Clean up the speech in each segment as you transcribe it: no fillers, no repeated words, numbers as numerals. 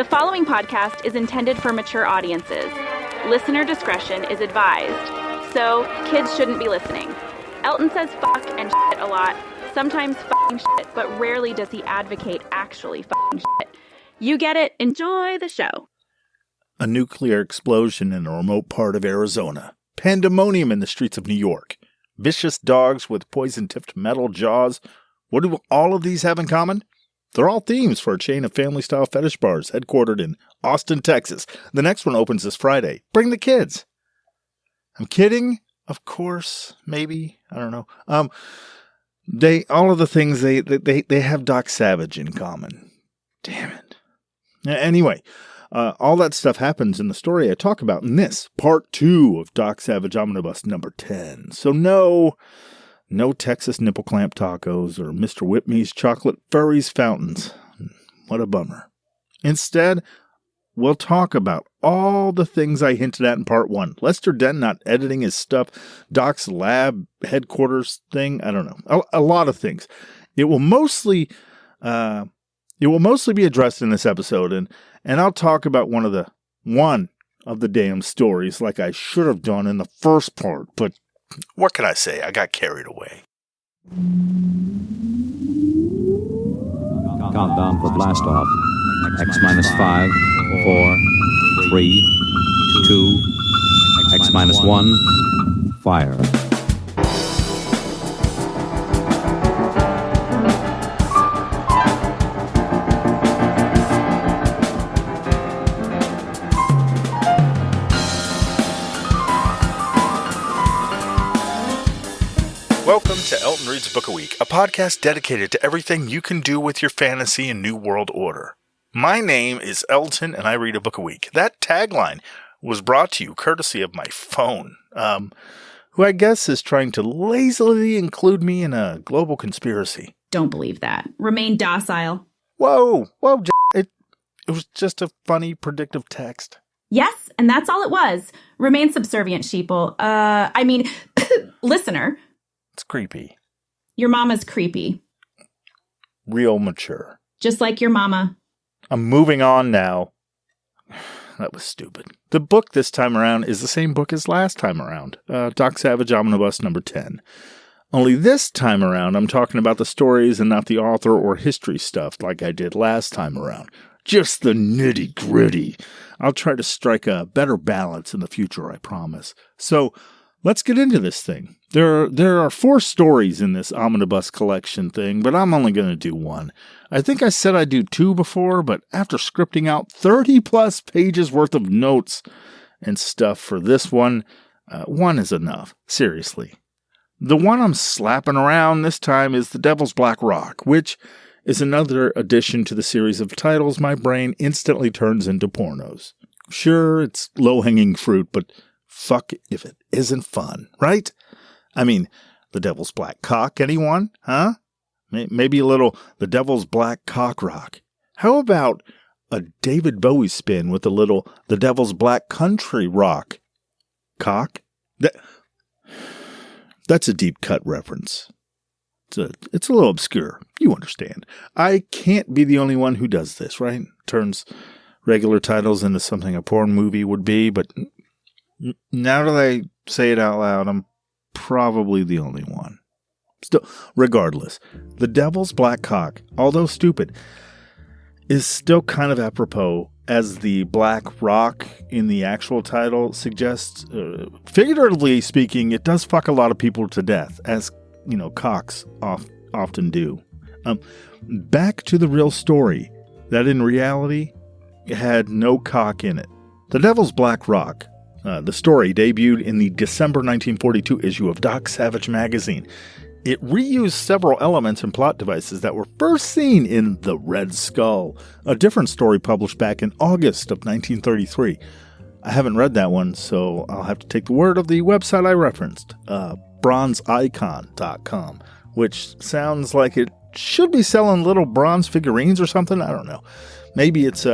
The following podcast is intended for mature audiences. Listener discretion is advised, so kids shouldn't be listening. Elton says fuck and shit a lot, sometimes fucking shit, but rarely does he advocate actually fucking shit. You get it. Enjoy the show. A nuclear explosion in a remote part of Arizona. Pandemonium in the streets of New York. Vicious dogs with poison-tipped metal jaws. What do all of these have in common? They're all themes for a chain of family-style fetish bars headquartered in Austin, Texas. The next one opens this Friday. Bring the kids. I'm kidding, of course, maybe. I don't know. All of the things they have Doc Savage in common. Damn it. Anyway, all that stuff happens in the story I talk about in this part 2 of Doc Savage Omnibus number 10. So no Texas nipple clamp tacos or Mr. Whitney's chocolate furries fountains. What a bummer. Instead, we'll talk about all the things I hinted at in part 1. Lester Dent not editing his stuff, Doc's lab headquarters thing, I don't know. A lot of things. It will mostly be addressed in this episode, and I'll talk about one of the damn stories like I should have done in the first part, but what can I say? I got carried away. Countdown for blast off. X-5, 4, 3, 2, X-1, fire. Welcome to Elton Reads a Book a Week, a podcast dedicated to everything you can do with your fantasy and New World Order. My name is Elton, and I read a book a week. That tagline was brought to you courtesy of my phone, who I guess is trying to lazily include me in a global conspiracy. Don't believe that. Remain docile. Whoa, it was just a funny, predictive text. Yes, and that's all it was. Remain subservient, sheeple. Listener. It's creepy. Your mama's creepy. Real mature. Just like your mama. I'm moving on now. That was stupid. The book this time around is the same book as last time around. Doc Savage Omnibus number 10. Only this time around, I'm talking about the stories and not the author or history stuff like I did last time around. Just the nitty-gritty. I'll try to strike a better balance in the future, I promise. So, let's get into this thing. There are 4 stories in this omnibus collection thing, but I'm only going to do 1. I think I said I'd do 2 before, but after scripting out 30-plus pages worth of notes and stuff for this one, 1 is enough. Seriously. The one I'm slapping around this time is The Devil's Black Rock, which is another addition to the series of titles my brain instantly turns into pornos. Sure, it's low-hanging fruit, but fuck if it isn't fun, right? I mean, The Devil's Black Cock, anyone? Huh? Maybe a little The Devil's Black Cock Rock. How about a David Bowie spin with a little The Devil's Black Country Rock? Cock? That's a deep cut reference. It's a little obscure. You understand. I can't be the only one who does this, right? Turns regular titles into something a porn movie would be, but now that I say it out loud, I'm probably the only one. Still, regardless, The Devil's Black Cock, although stupid, is still kind of apropos, as the Black Rock in the actual title suggests. Figuratively speaking, it does fuck a lot of people to death, as, cocks often do. Back to the real story, that in reality had no cock in it. The Devil's Black Rock. The story debuted in the December 1942 issue of Doc Savage magazine. It reused several elements and plot devices that were first seen in The Red Skull, a different story published back in August of 1933. I haven't read that one, so I'll have to take the word of the website I referenced, bronzeicon.com, which sounds like it should be selling little bronze figurines or something. I don't know. Maybe it's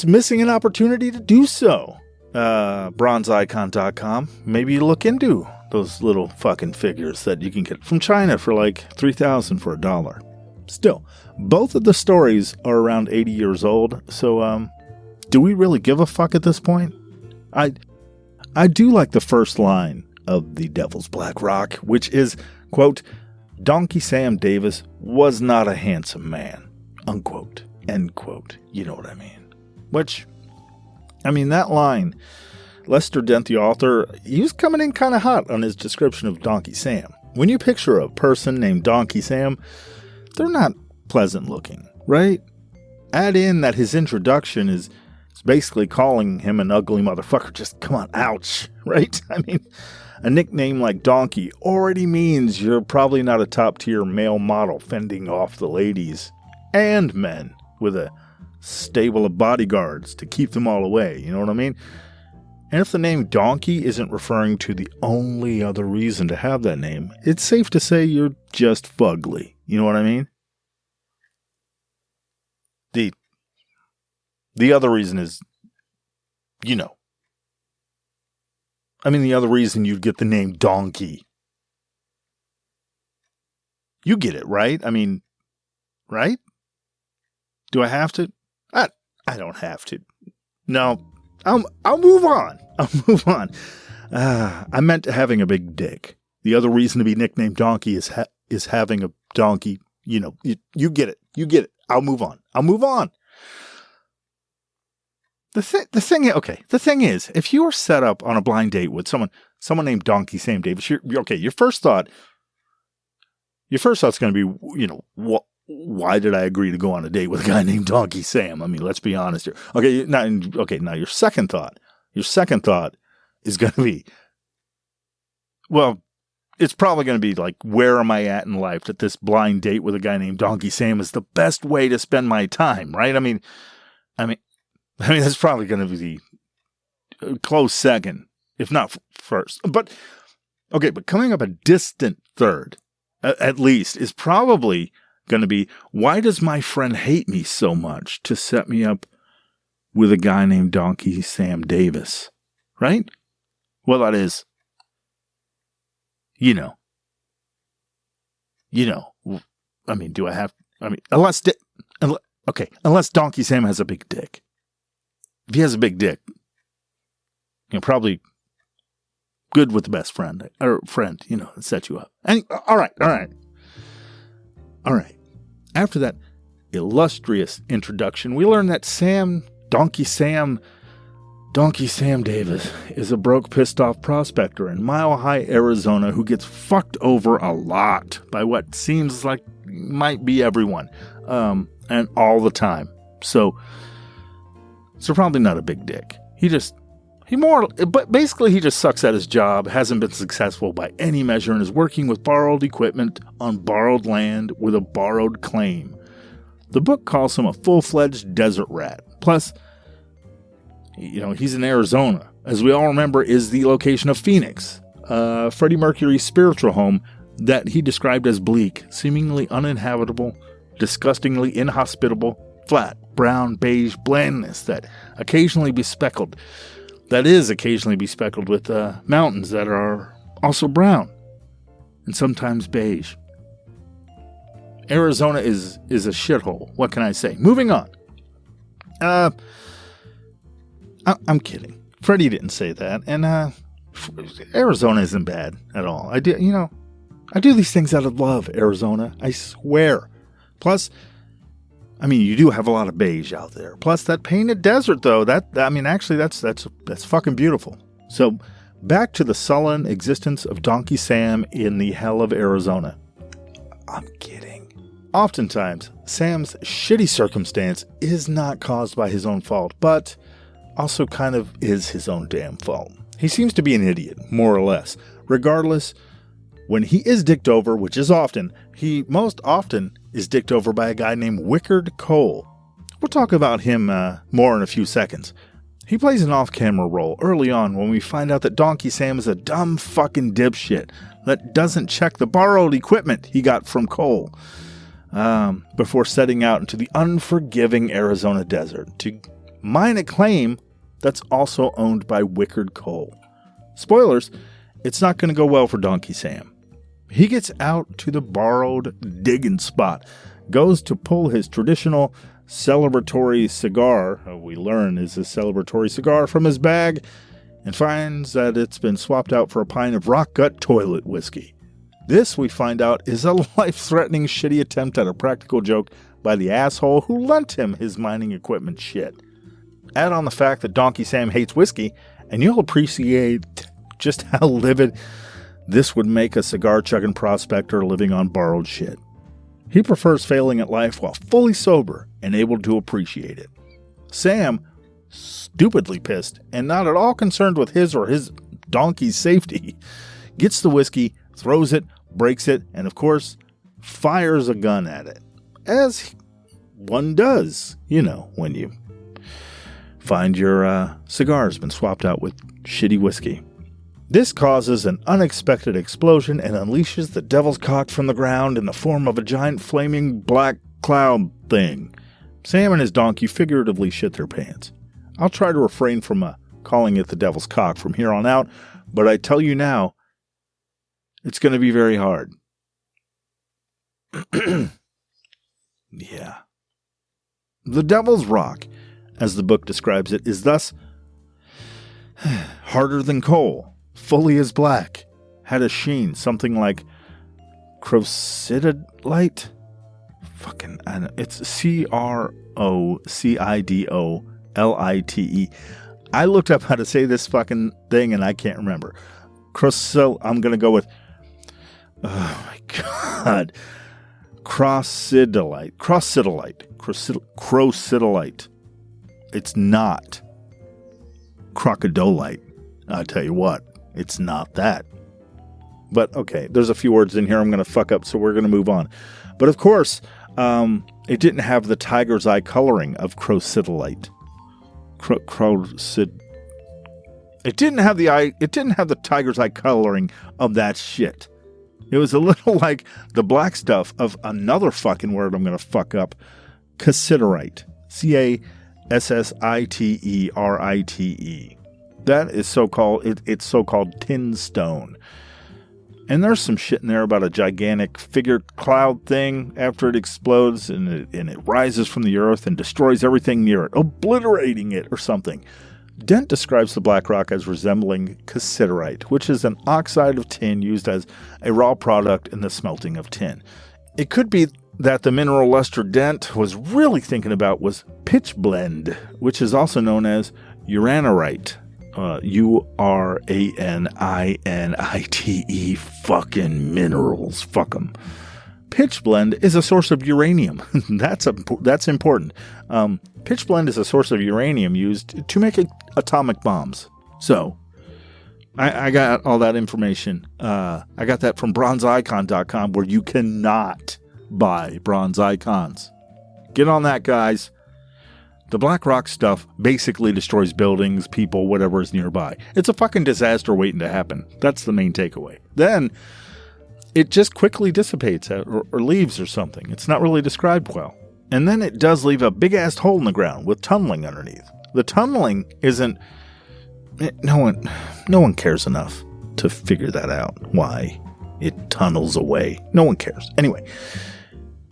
missing an opportunity to do so. Bronzeicon.com. Maybe you look into those little fucking figures that you can get from China for like $3,000 for $1. Still, both of the stories are around 80 years old, so, do we really give a fuck at this point? I do like the first line of The Devil's Black Rock, which is, quote, Donkey Sam Davis was not a handsome man, unquote, end quote. You know what I mean? Which, I mean, that line, Lester Dent, the author, he was coming in kind of hot on his description of Donkey Sam. When you picture a person named Donkey Sam, they're not pleasant looking, right? Add in that his introduction is basically calling him an ugly motherfucker. Just come on, ouch, right? I mean, a nickname like Donkey already means you're probably not a top-tier male model fending off the ladies and men with a stable of bodyguards to keep them all away, you know what I mean? And if the name Donkey isn't referring to the only other reason to have that name, it's safe to say you're just fugly, you know what I mean? The other reason is, you know. I mean, the other reason you'd get the name Donkey. You get it, right? I mean, right? Do I have to? I don't have to. No, I'll move on. I'll move on. I meant having a big dick. The other reason to be nicknamed Donkey is having a donkey. You know, you get it. You get it. I'll move on. I'll move on. The thing is, if you were set up on a blind date with someone named Donkey Sam Davis, your first thought's going to be, you know, why did I agree to go on a date with a guy named Donkey Sam? I mean, let's be honest here. Now your second thought is going to be, well, it's probably going to be like, where am I at in life that this blind date with a guy named Donkey Sam is the best way to spend my time, right? I mean, that's probably going to be a close second, if not first. But coming up a distant third, at least, is probably going to be, why does my friend hate me so much to set me up with a guy named Donkey Sam Davis? Right? Well, that is, you know, I mean, unless Donkey Sam has a big dick. If he has a big dick, you know, probably good with the best friend, you know, set you up. And, all right. After that illustrious introduction, we learn that Donkey Sam Davis is a broke, pissed off prospector in Mile High, Arizona, who gets fucked over a lot by what seems like might be everyone, and all the time. So probably not a big dick. He just sucks at his job, hasn't been successful by any measure, and is working with borrowed equipment on borrowed land with a borrowed claim. The book calls him a full-fledged desert rat. Plus, you know, he's in Arizona, as we all remember is the location of Phoenix, Freddie Mercury's spiritual home that he described as bleak, seemingly uninhabitable, disgustingly inhospitable, flat, brown, beige blandness that is occasionally bespeckled with mountains that are also brown and sometimes beige. Arizona is a shithole. What can I say? Moving on. I'm kidding. Freddie didn't say that, and Arizona isn't bad at all. I do these things out of love, Arizona. I swear. Plus, I mean, you do have a lot of beige out there. Plus, that painted desert, though, that's fucking beautiful. So, back to the sullen existence of Donkey Sam in the hell of Arizona. I'm kidding. Oftentimes, Sam's shitty circumstance is not caused by his own fault, but also kind of is his own damn fault. He seems to be an idiot, more or less. Regardless, when he is dicked over, which is often, he most often is dicked over by a guy named Wickard Cole. We'll talk about him more in a few seconds. He plays an off-camera role early on when we find out that Donkey Sam is a dumb fucking dipshit that doesn't check the borrowed equipment he got from Cole before setting out into the unforgiving Arizona desert to mine a claim that's also owned by Wickard Cole. Spoilers, it's not going to go well for Donkey Sam. He gets out to the borrowed digging spot, goes to pull his traditional celebratory cigar, we learn is a celebratory cigar, from his bag, and finds that it's been swapped out for a pint of rock gut toilet whiskey. This, we find out, is a life-threatening shitty attempt at a practical joke by the asshole who lent him his mining equipment shit. Add on the fact that Donkey Sam hates whiskey, and you'll appreciate just how livid this would make a cigar-chugging prospector living on borrowed shit. He prefers failing at life while fully sober and able to appreciate it. Sam, stupidly pissed and not at all concerned with his or his donkey's safety, gets the whiskey, throws it, breaks it, and of course, fires a gun at it. As one does, when you find your cigar's been swapped out with shitty whiskey. This causes an unexpected explosion and unleashes the devil's cock from the ground in the form of a giant flaming black cloud thing. Sam and his donkey figuratively shit their pants. I'll try to refrain from calling it the devil's cock from here on out, but I tell you now, it's going to be very hard. Yeah. The devil's rock, as the book describes it, is thus harder than coal, fully as black, had a sheen, something like crocidolite. It's CROCIDOLITE. I looked up how to say this fucking thing and I can't remember. I'm going to go with, oh my God, crocidolite. It's not crocodolite. I'll tell you what, it's not that. But okay, there's a few words in here I'm going to fuck up, so we're going to move on. But of course, it didn't have the tiger's eye coloring of crocidolite. It didn't have the tiger's eye coloring of that shit. It was a little like the black stuff of another fucking word I'm going to fuck up. Cassiterite. Cassiterite. That is so-called, it's so-called tin stone. And there's some shit in there about a gigantic figure cloud thing after it explodes and it rises from the earth and destroys everything near it, obliterating it or something. Dent describes the black rock as resembling cassiterite, which is an oxide of tin used as a raw product in the smelting of tin. It could be that the mineral Lester Dent was really thinking about was pitchblende, which is also known as uraninite. Uranite, fucking minerals, fuck them. Pitchblende is a source of uranium. That's important. Pitchblende is a source of uranium used to make atomic bombs. So, I got all that information. I got that from bronzeicon.com, where you cannot buy bronze icons. Get on that, guys. The black rock stuff basically destroys buildings, people, whatever is nearby. It's a fucking disaster waiting to happen. That's the main takeaway. Then, it just quickly dissipates or leaves or something. It's not really described well. And then it does leave a big-ass hole in the ground with tunneling underneath. The tunneling isn't... No one cares enough to figure that out. Why it tunnels away. No one cares. Anyway,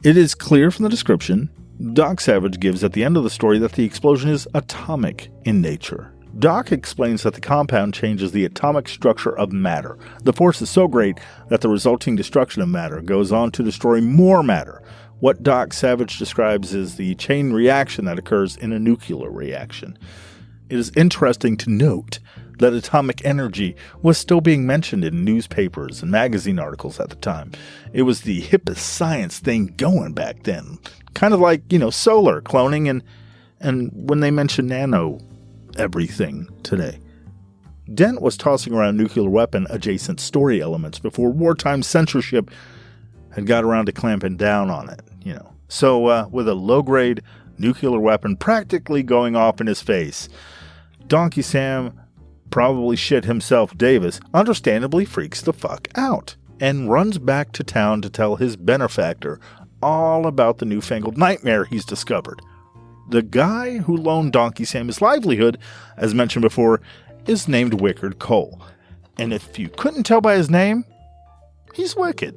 it is clear from the description Doc Savage gives at the end of the story that the explosion is atomic in nature. Doc explains that the compound changes the atomic structure of matter. The force is so great that the resulting destruction of matter goes on to destroy more matter. What Doc Savage describes is the chain reaction that occurs in a nuclear reaction. It is interesting to note that atomic energy was still being mentioned in newspapers and magazine articles at the time. It was the hippest science thing going back then. Kind of like, solar cloning and when they mention nano everything today. Dent was tossing around nuclear weapon adjacent story elements before wartime censorship had got around to clamping down on it, So, with a low-grade nuclear weapon practically going off in his face, Donkey Sam, probably shit himself Davis, understandably freaks the fuck out and runs back to town to tell his benefactor all about the newfangled nightmare he's discovered. The guy who loaned Donkey Sam his livelihood, as mentioned before, is named Wickard Cole. And if you couldn't tell by his name, he's wicked.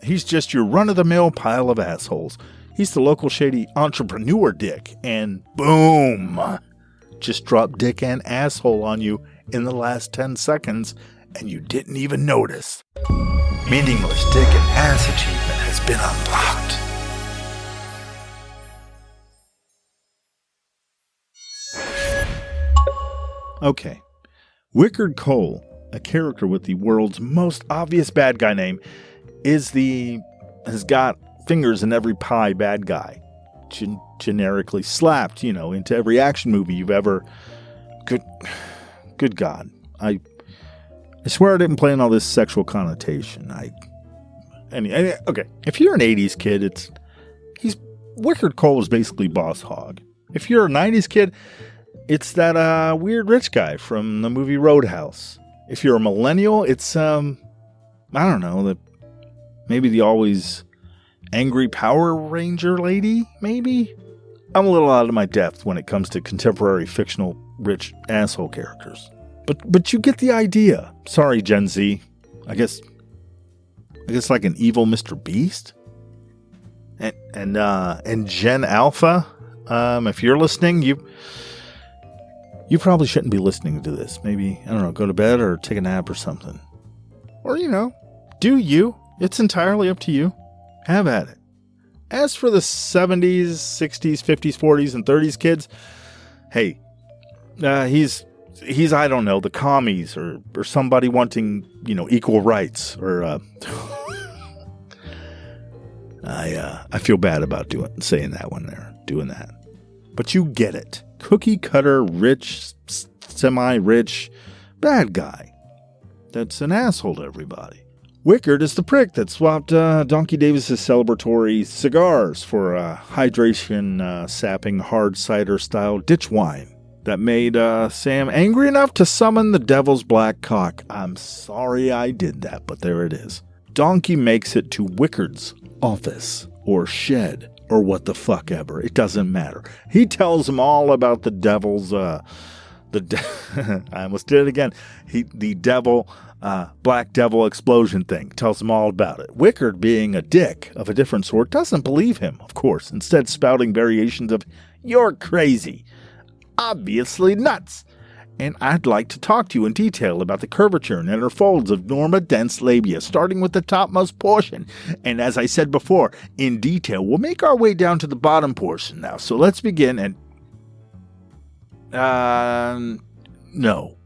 He's just your run-of-the-mill pile of assholes. He's the local shady entrepreneur dick. And boom! Just dropped dick and asshole on you in the last 10 seconds, and you didn't even notice. Meaningless dick and ass achievement has been unlocked. Okay. Wickard Cole, a character with the world's most obvious bad guy name, has got fingers in every pie bad guy. Generically slapped, into every action movie you've ever... Good God. I swear I didn't plan all this sexual connotation. Okay. If you're an 80s kid, Wickard Cole is basically Boss Hogg. If you're a 90s kid, it's that weird rich guy from the movie Roadhouse. If you're a millennial, it's I don't know, maybe the always angry Power Ranger lady, maybe? I'm a little out of my depth when it comes to contemporary fictional rich asshole characters. But you get the idea. Sorry, Gen Z. I guess like an evil Mr. Beast? And Gen Alpha, if you're listening, you probably shouldn't be listening to this. Maybe, I don't know, go to bed or take a nap or something. Or, do you. It's entirely up to you. Have at it. As for the 70s, 60s, 50s, 40s, and 30s kids, hey, he's I don't know, the commies or somebody wanting, equal rights or I feel bad about saying that one there, doing that. But you get it. Cookie cutter, rich, semi-rich, bad guy. That's an asshole to everybody. Wickard is the prick that swapped Donkey Davis's celebratory cigars for hydration sapping hard cider style ditch wine that made Sam angry enough to summon the devil's black cock. I'm sorry I did that, but there it is. Donkey makes it to Wickard's office or shed or what the fuck ever. It doesn't matter. He tells him all about the devil's I almost did it again. The devil, black devil explosion thing. Tells him all about it. Wickard, being a dick of a different sort, doesn't believe him, of course, instead spouting variations of, "You're crazy. Obviously nuts. And I'd like to talk to you in detail about the curvature and inner folds of Norma Dent's labia, starting with the topmost portion. And as I said before, in detail, we'll make our way down to the bottom portion now. So let's begin and... No,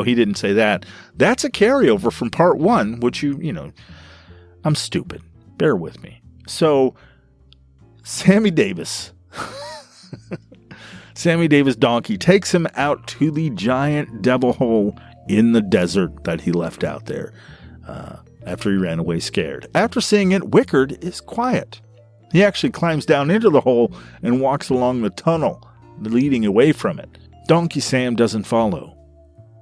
he didn't say that. That's a carryover from part 1, which I'm stupid. Bear with me. So, Sammy Davis Donkey takes him out to the giant devil hole in the desert that he left out there after he ran away scared. After seeing it, Wickard is quiet. He actually climbs down into the hole and walks along the tunnel leading away from it. Donkey Sam doesn't follow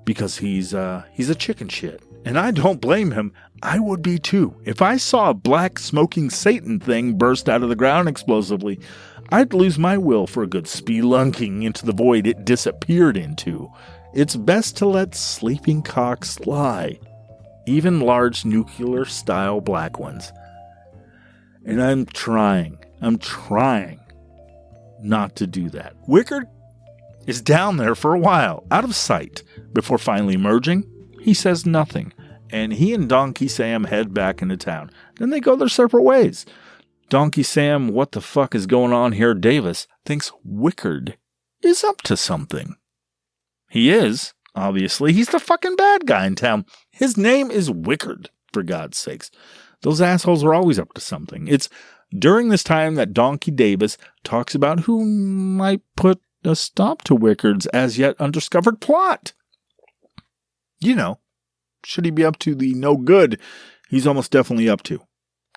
because he's a chicken shit. And I don't blame him. I would be too. If I saw a black smoking Satan thing burst out of the ground explosively, I'd lose my will for a good spelunking into the void it disappeared into. It's best to let sleeping cocks lie, even large nuclear-style black ones. And I'm trying not to do that. Wickard is down there for a while, out of sight, before finally emerging. He says nothing, and he and Donkey Sam head back into town. Then they go their separate ways. Donkey Sam, what the fuck is going on here, Davis, thinks Wickard is up to something. He is, obviously. He's the fucking bad guy in town. His name is Wickard, for God's sakes. Those assholes are always up to something. It's during this time that Donkey Davis talks about who might put a stop to Wickard's as yet undiscovered plot. Should he be up to the no good he's almost definitely up to?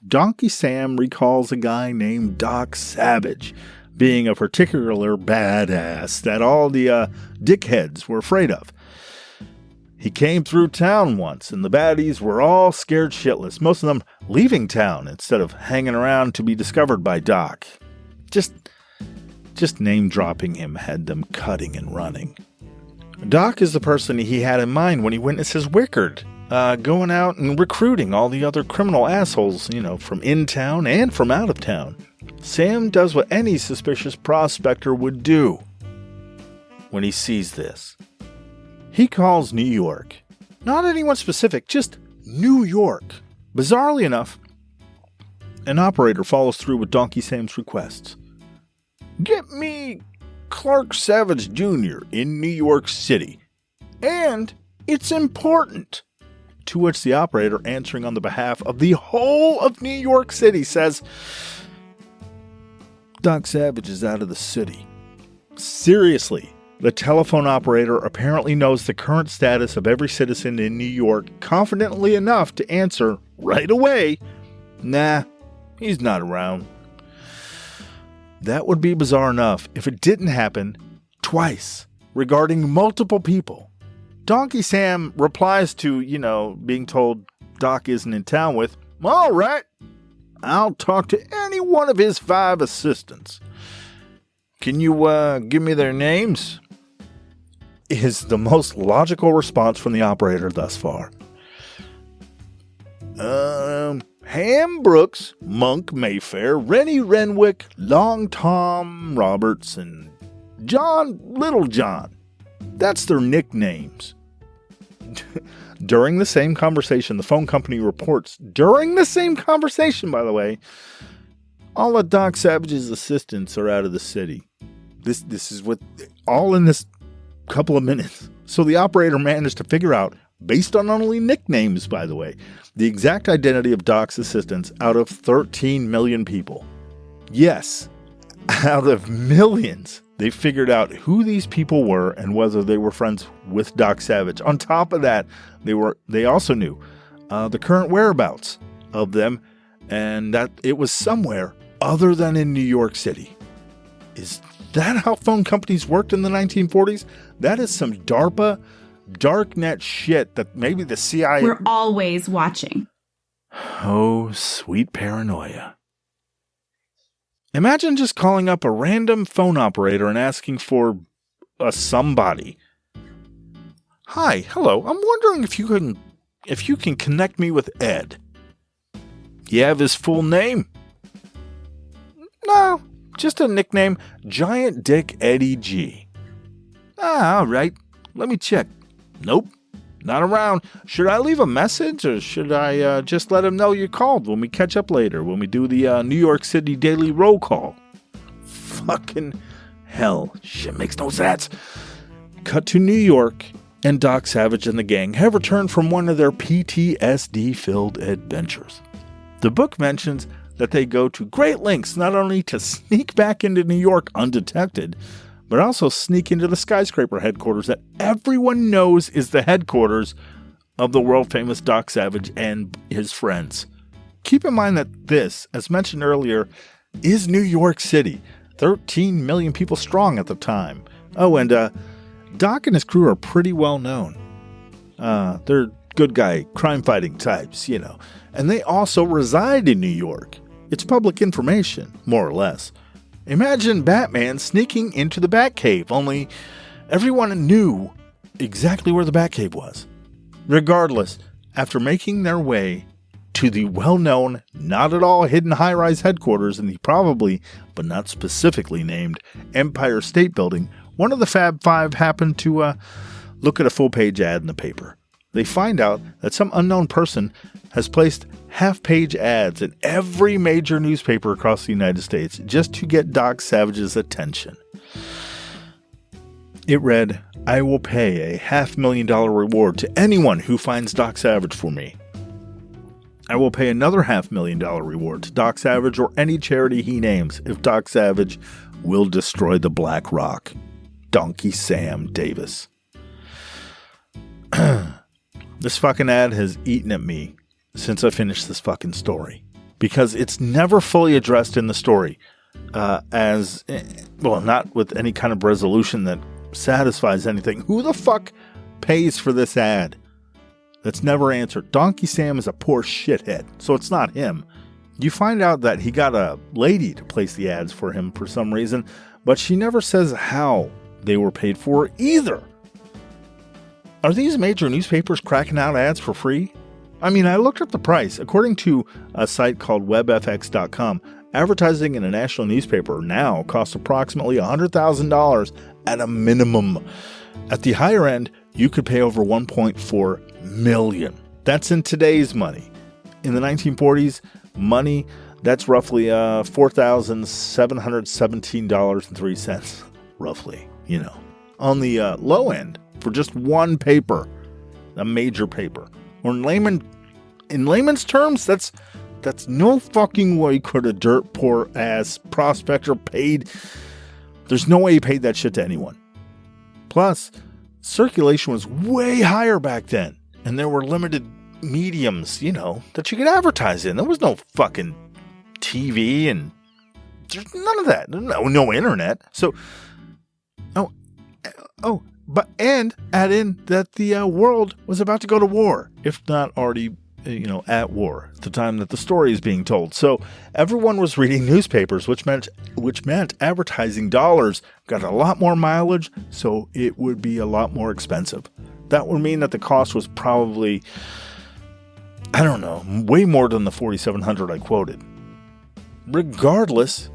Donkey Sam recalls a guy named Doc Savage being a particular badass that all the dickheads were afraid of. He came through town once, and the baddies were all scared shitless, most of them leaving town instead of hanging around to be discovered by Doc. Just name-dropping him had them cutting and running. Doc is the person he had in mind when he witnesses Wickard. going out and recruiting all the other criminal assholes, from in town and from out of town. Sam does what any suspicious prospector would do when he sees this. He calls New York. Not anyone specific, just New York. Bizarrely enough, an operator follows through with Donkey Sam's requests. Get me Clark Savage Jr. in New York City. And it's important. To which the operator, answering on the behalf of the whole of New York City, says, Doc Savage is out of the city. Seriously, the telephone operator apparently knows the current status of every citizen in New York confidently enough to answer right away, nah, he's not around. That would be bizarre enough if it didn't happen twice regarding multiple people. Donkey Sam replies to, being told Doc isn't in town with, all right, I'll talk to any one of his 5 assistants. Can you give me their names? Is the most logical response from the operator thus far. Ham Brooks, Monk Mayfair, Rennie Renwick, Long Tom Roberts, and John Littlejohn. That's their nicknames. During the same conversation, the phone company reports, during the same conversation, by the way, all of Doc Savage's assistants are out of the city. This is what, all in this couple of minutes. So the operator managed to figure out, based on only nicknames, by the way, the exact identity of Doc's assistants out of 13 million people. Yes, out of millions, they figured out who these people were and whether they were friends with Doc Savage. On top of that, they also knew the current whereabouts of them, and that it was somewhere other than in New York City. Is that how phone companies worked in the 1940s? That is some DARPA, darknet shit that maybe the CIA... We're always watching. Oh, sweet paranoia. Imagine just calling up a random phone operator and asking for a somebody. Hi, hello, I'm wondering if you can connect me with Ed. You have his full name? No, just a nickname, Giant Dick Eddie G. All right, let me check. Nope, not around. Should I leave a message or should I just let him know you called when we catch up later, when we do the New York City Daily Roll Call? Fucking hell, shit makes no sense. Cut to New York, and Doc Savage and the gang have returned from one of their PTSD-filled adventures. The book mentions that they go to great lengths not only to sneak back into New York undetected, but also sneak into the skyscraper headquarters that everyone knows is the headquarters of the world-famous Doc Savage and his friends. Keep in mind that this, as mentioned earlier, is New York City, 13 million people strong at the time. Oh, and Doc and his crew are pretty well known. They're good guy, crime-fighting types, and they also reside in New York. It's public information, more or less. Imagine Batman sneaking into the Batcave, only everyone knew exactly where the Batcave was. Regardless, after making their way to the well-known, not at all hidden high-rise headquarters in the probably, but not specifically named, Empire State Building, one of the Fab Five happened to look at a full-page ad in the paper. They find out that some unknown person has placed half-page ads in every major newspaper across the United States just to get Doc Savage's attention. It read, I will pay a $500,000 reward to anyone who finds Doc Savage for me. I will pay another $500,000 reward to Doc Savage or any charity he names if Doc Savage will destroy the Black Rock. Donkey Sam Davis. This fucking ad has eaten at me since I finished this fucking story. Because it's never fully addressed in the story. Not with any kind of resolution that satisfies anything. Who the fuck pays for this ad? That's never answered. Donkey Sam is a poor shithead, so it's not him. You find out that he got a lady to place the ads for him for some reason, but she never says how they were paid for either. Are these major newspapers cracking out ads for free? I mean, I looked up the price. According to a site called webfx.com, advertising in a national newspaper now costs approximately $100,000 at a minimum. At the higher end, you could pay over $1.4 million. That's in today's money. In the 1940s, money, that's roughly $4,717.03, roughly, On the low end, for just one paper, a major paper. Or in layman's terms, that's no fucking way could a dirt poor ass prospector paid. There's no way he paid that shit to anyone. Plus, circulation was way higher back then, and there were limited mediums, that you could advertise in. There was no fucking TV, and there's none of that. No internet. So, and add in that the world was about to go to war, if not already, at war at the time that the story is being told. So everyone was reading newspapers, which meant advertising dollars got a lot more mileage, so it would be a lot more expensive. That would mean that the cost was probably, I don't know, way more than the $4,700 I quoted. Regardless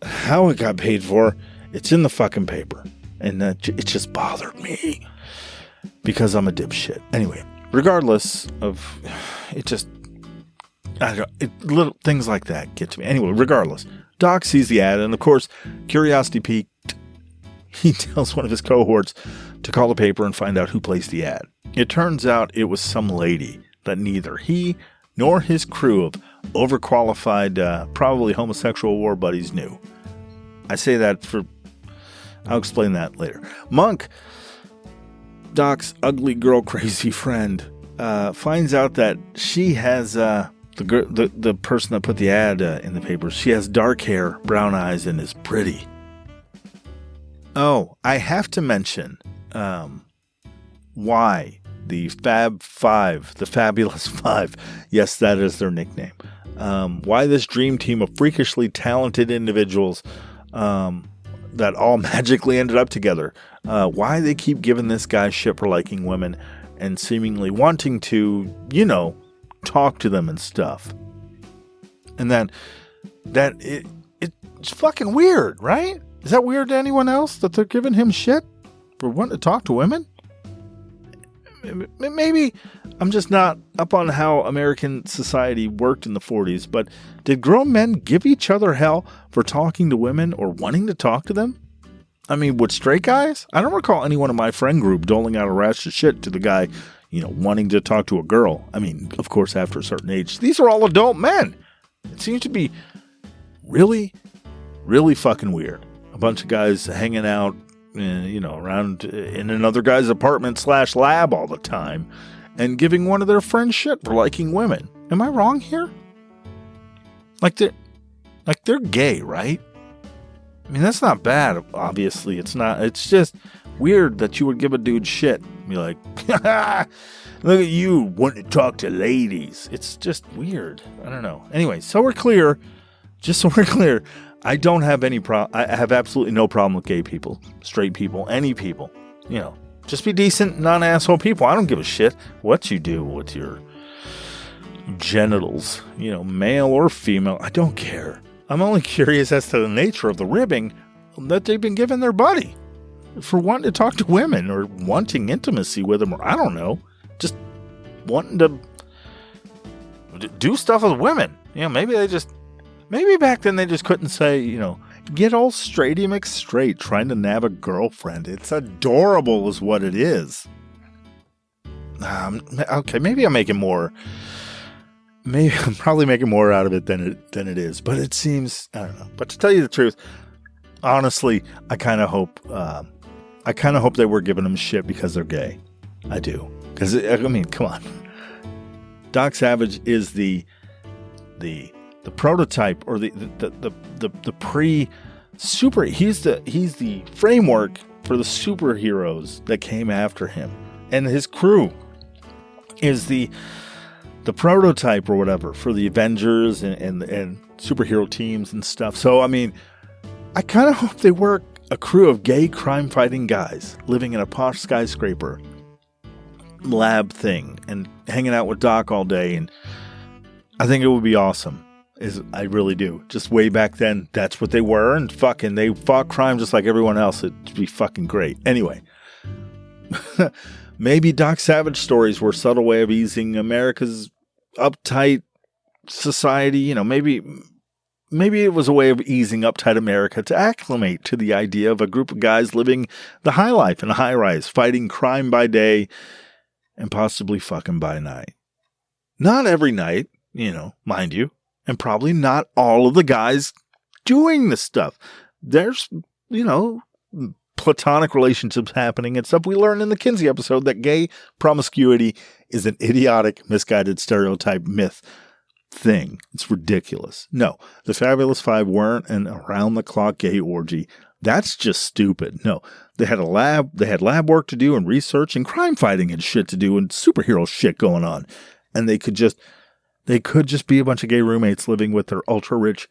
how it got paid for, it's in the fucking paper. And it just bothered me because I'm a dipshit. Anyway, regardless of it, little things like that get to me. Anyway, regardless, Doc sees the ad, and of course, curiosity piqued, he tells one of his cohorts to call the paper and find out who placed the ad. It turns out it was some lady that neither he nor his crew of overqualified, probably homosexual war buddies knew. I say that I'll explain that later. Monk, Doc's ugly girl crazy friend, finds out that she has the person that put the ad in the paper. She has dark hair, brown eyes, and is pretty. Oh, I have to mention why the Fab Five, the Fabulous Five. Yes, that is their nickname. Why this dream team of freakishly talented individuals. That all magically ended up together. Why they keep giving this guy shit for liking women and seemingly wanting to, talk to them and stuff. And then it's fucking weird, right? Is that weird to anyone else that they're giving him shit for wanting to talk to women? Maybe I'm just not up on how American society worked in the 40s, but did grown men give each other hell for talking to women or wanting to talk to them? I mean, with straight guys? I don't recall anyone in my friend group doling out a rash of shit to the guy, wanting to talk to a girl. I mean, of course, after a certain age. These are all adult men. It seems to be really, really fucking weird. A bunch of guys hanging out, around in another guy's apartment / lab all the time and giving one of their friends shit for liking women. Am I wrong here? They're gay, right? I mean, that's not bad. Obviously, it's not. It's just weird that you would give a dude shit. Be like, look at you wanting to talk to ladies. It's just weird. I don't know. Anyway, so we're clear. I don't have any problem. I have absolutely no problem with gay people, straight people, any people. Just be decent, non-asshole people. I don't give a shit what you do with your genitals, male or female. I don't care. I'm only curious as to the nature of the ribbing that they've been giving their buddy for wanting to talk to women or wanting intimacy with them, or I don't know, just wanting to do stuff with women. Maybe back then they just couldn't say, get all straighty McStraight trying to nab a girlfriend. It's adorable is what it is. Okay, maybe I'm making more. Maybe I'm probably making more out of it than it is. But it seems, I don't know. But to tell you the truth, honestly, I kind of hope they were giving them shit because they're gay. I do. Because, I mean, come on. Doc Savage is the prototype or the pre-super. He's the framework for the superheroes that came after him. And his crew is the prototype or whatever for the Avengers and superhero teams and stuff. So, I mean, I kind of hope they were a crew of gay crime-fighting guys living in a posh skyscraper lab thing and hanging out with Doc all day. And I think it would be awesome. I really do. Just way back then, that's what they were. And fucking, they fought crime just like everyone else. It'd be fucking great. Anyway. Maybe Doc Savage stories were a subtle way of easing America's uptight society. You know, maybe it was a way of easing uptight America to acclimate to the idea of a group of guys living the high life in a high rise, fighting crime by day and possibly fucking by night. Not every night, you know, mind you, and probably not all of the guys doing this stuff. There's, you know, platonic relationships happening and stuff. We learned in the Kinsey episode that gay promiscuity is an idiotic, misguided stereotype myth thing. It's ridiculous. No, the Fabulous Five weren't an around-the-clock gay orgy. That's just stupid. No, they had lab work to do and research and crime fighting and shit to do and superhero shit going on. And they could just be a bunch of gay roommates living with their ultra-rich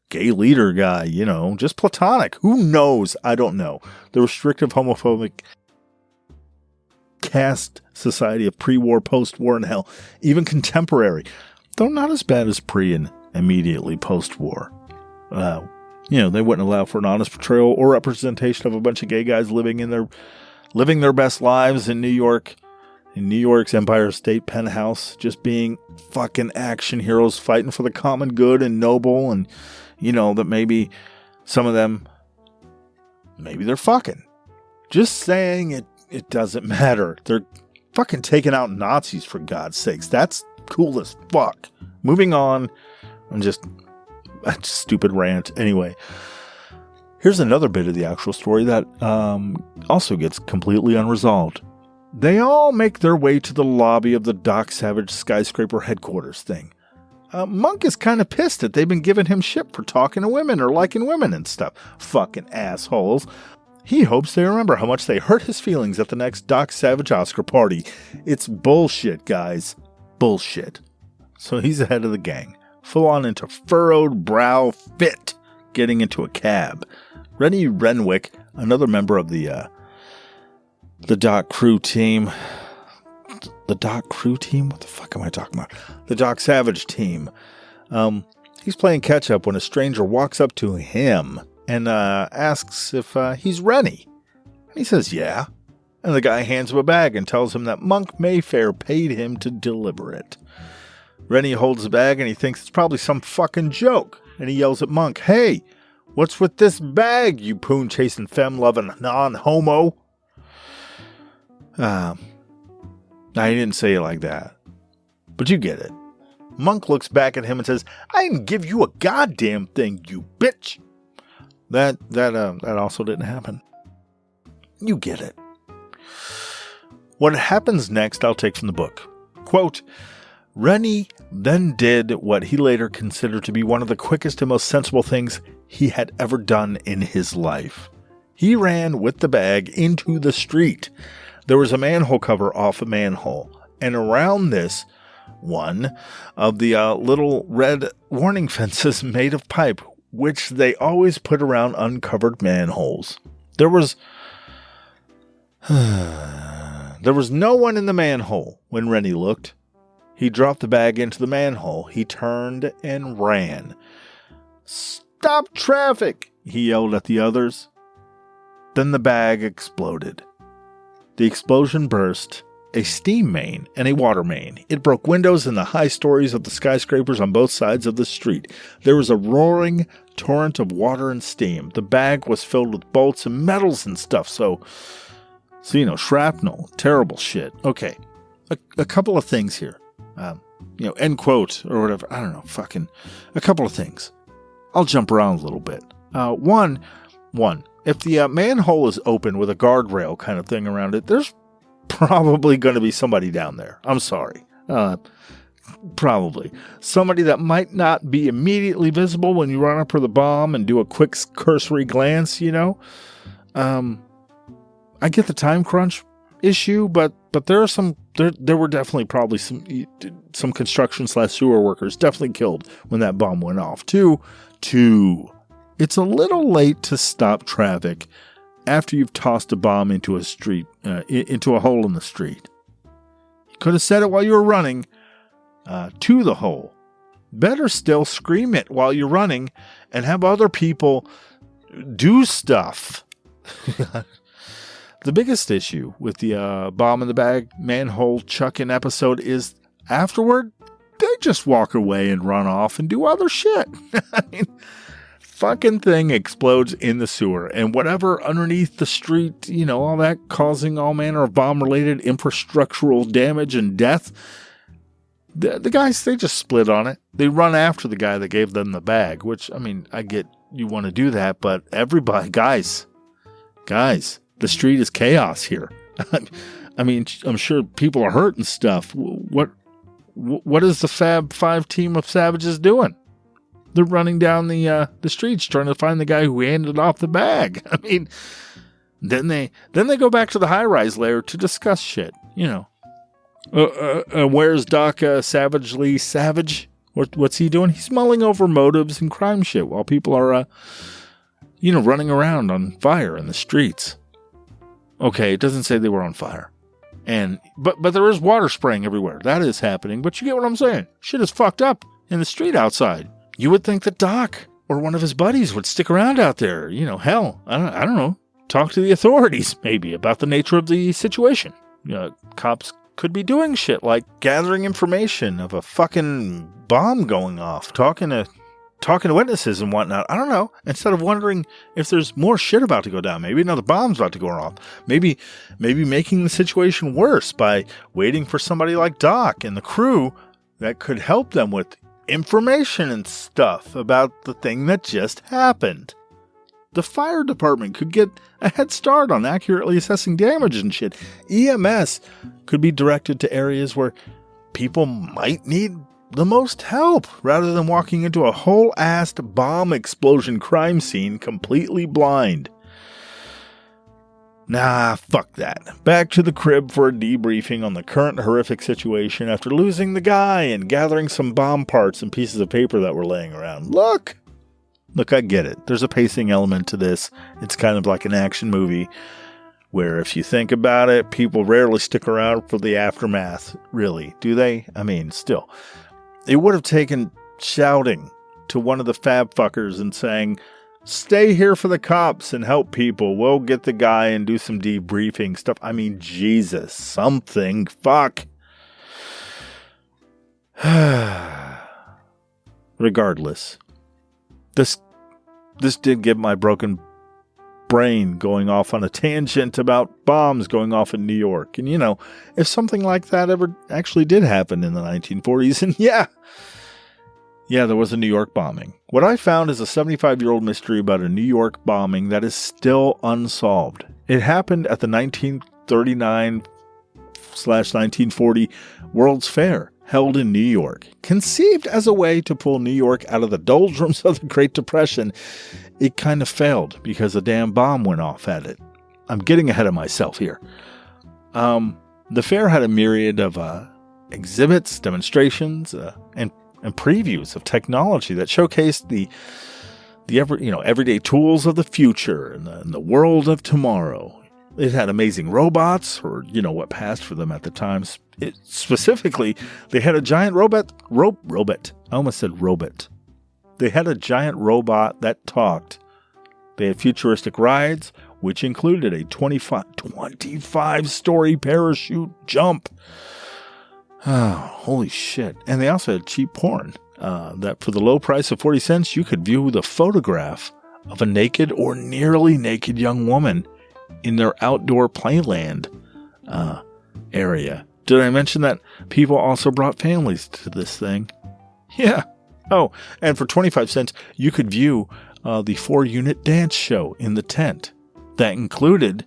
gay leader guy, you know, just platonic. Who knows? I don't know. The restrictive, homophobic caste society of pre-war, post-war, and hell, even contemporary, though not as bad as pre and immediately post-war. You know, they wouldn't allow for an honest portrayal or representation of a bunch of gay guys living their best lives in New York, in New York's Empire State Penthouse, just being fucking action heroes fighting for the common good and noble, and you know, that maybe some of them, maybe they're fucking. Just saying it doesn't matter. They're fucking taking out Nazis, for God's sakes. That's cool as fuck. Moving on. Just stupid rant. Anyway, here's another bit of the actual story that also gets completely unresolved. They all make their way to the lobby of the Doc Savage skyscraper headquarters thing. Monk is kind of pissed that they've been giving him shit for talking to women or liking women and stuff. Fucking assholes. He hopes they remember how much they hurt his feelings at the next Doc Savage Oscar party. It's bullshit, guys. Bullshit. So he's ahead of the gang, full on into furrowed brow fit, getting into a cab. Rennie Renwick, another member of the Doc crew team. The Doc crew team? What the fuck am I talking about? The Doc Savage team. He's playing catch up when a stranger walks up to him and asks if he's Rennie. And he says, yeah. And the guy hands him a bag and tells him that Monk Mayfair paid him to deliver it. Rennie holds the bag and he thinks it's probably some fucking joke. And he yells at Monk, hey, what's with this bag, you poon-chasing, femme-loving non-homo? Now, he didn't say it like that, but you get it. Monk looks back at him and says, I didn't give you a goddamn thing, you bitch. That also didn't happen. You get it. What happens next, I'll take from the book. Quote, Rennie then did what he later considered to be one of the quickest and most sensible things he had ever done in his life. He ran with the bag into the street. There was a manhole cover off a manhole, and around this, one of the little red warning fences made of pipe, which they always put around uncovered manholes. There was no one in the manhole when Rennie looked. He dropped the bag into the manhole. He turned and ran. Stop traffic, he yelled at the others. Then the bag exploded. The explosion burst a steam main and a water main. It broke windows in the high stories of the skyscrapers on both sides of the street. There was a roaring torrent of water and steam. The bag was filled with bolts and metals and stuff, so you know, shrapnel, terrible shit. Okay, a couple of things here. End quote or whatever. I don't know, fucking a couple of things. I'll jump around a little bit. One, if the manhole is open with a guardrail kind of thing around it, there's probably going to be somebody down there. I'm sorry. Probably. Somebody that might not be immediately visible when you run up for the bomb and do a quick cursory glance, you know. I get the time crunch issue, but there were definitely probably some construction / sewer workers definitely killed when that bomb went off. Two, it's a little late to stop traffic after you've tossed a bomb into a street, into a hole in the street. You could have said it while you were running to the hole. Better still, scream it while you're running and have other people do stuff. The biggest issue with the bomb in the bag manhole chucking episode is afterward, they just walk away and run off and do other shit. I mean, fucking thing explodes in the sewer, and whatever underneath the street, all that causing all manner of bomb-related infrastructural damage and death, the guys, they just split on it. They run after the guy that gave them the bag, which, I mean, I get you want to do that, but everybody, guys, the street is chaos here. I mean, I'm sure people are hurt and stuff. What is the Fab 5 team of savages doing? They're running down the streets trying to find the guy who handed off the bag. I mean, then they go back to the high-rise layer to discuss shit. Where's Doc Savagely Savage? What's he doing? He's mulling over motives and crime shit while people are, running around on fire in the streets. Okay, it doesn't say they were on fire. But there is water spraying everywhere. That is happening, but you get what I'm saying. Shit is fucked up in the street outside. You would think that Doc or one of his buddies would stick around out there. Hell, I don't know. Talk to the authorities, maybe, about the nature of the situation. Cops could be doing shit like gathering information of a fucking bomb going off, talking to witnesses and whatnot. I don't know. Instead of wondering if there's more shit about to go down, maybe another bomb's about to go off. Maybe making the situation worse by waiting for somebody like Doc and the crew that could help them with information and stuff about the thing that just happened. The fire department could get a head start on accurately assessing damage and shit. EMS could be directed to areas where people might need the most help, rather than walking into a whole-assed bomb explosion crime scene completely blind. Nah, fuck that. Back to the crib for a debriefing on the current horrific situation after losing the guy and gathering some bomb parts and pieces of paper that were laying around. Look, I get it. There's a pacing element to this. It's kind of like an action movie where, if you think about it, people rarely stick around for the aftermath. Really, do they? I mean, still. It would have taken shouting to one of the fab fuckers and saying, "Stay here for the cops and help people. We'll get the guy and do some debriefing stuff." I mean, Jesus, something. Fuck. Regardless, this did get my broken brain going off on a tangent about bombs going off in New York. And, if something like that ever actually did happen in the 1940s, and yeah, there was a New York bombing. What I found is a 75-year-old mystery about a New York bombing that is still unsolved. It happened at the 1939/1940 World's Fair, held in New York. Conceived as a way to pull New York out of the doldrums of the Great Depression, it kind of failed because a damn bomb went off at it. I'm getting ahead of myself here. The fair had a myriad of exhibits, demonstrations, and previews of technology that showcased the everyday tools of the future and the world of tomorrow. It had amazing robots, or what passed for them at the time. Specifically, they had a giant robot. I almost said robot. They had a giant robot that talked. They had futuristic rides, which included a 25-story parachute jump. Oh, holy shit. And they also had cheap porn. That for the low price of 40 cents, you could view the photograph of a naked or nearly naked young woman in their outdoor playland area. Did I mention that people also brought families to this thing? Yeah. Oh, and for 25 cents, you could view the 4-unit dance show in the tent. That included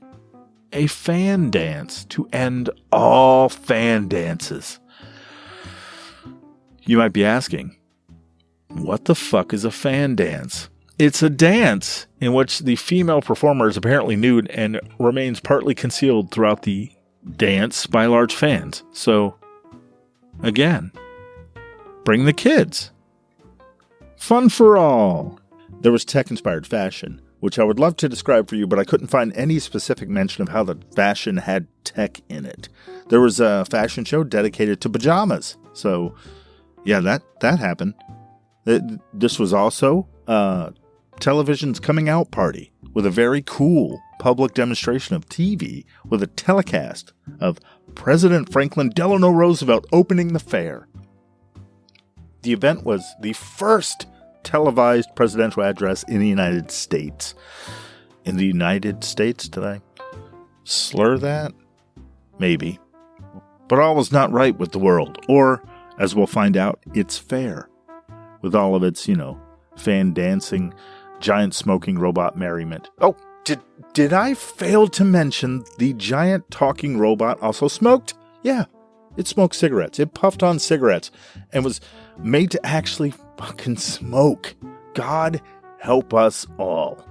a fan dance to end all fan dances. You might be asking, what the fuck is a fan dance? It's a dance in which the female performer is apparently nude and remains partly concealed throughout the dance by large fans. So, again, bring the kids. Fun for all. There was tech-inspired fashion, which I would love to describe for you, but I couldn't find any specific mention of how the fashion had tech in it. There was a fashion show dedicated to pajamas. So, yeah, that happened. This was also television's coming out party with a very cool public demonstration of TV with a telecast of President Franklin Delano Roosevelt opening the fair. The event was the first televised presidential address in the United States. In the United States, did I slur that? Maybe. But all was not right with the world, or, as we'll find out, its fair. With all of its, fan dancing, giant smoking robot merriment. Oh, did I fail to mention the giant talking robot also smoked? Yeah, it smoked cigarettes. It puffed on cigarettes and was made to actually fucking smoke. God help us all.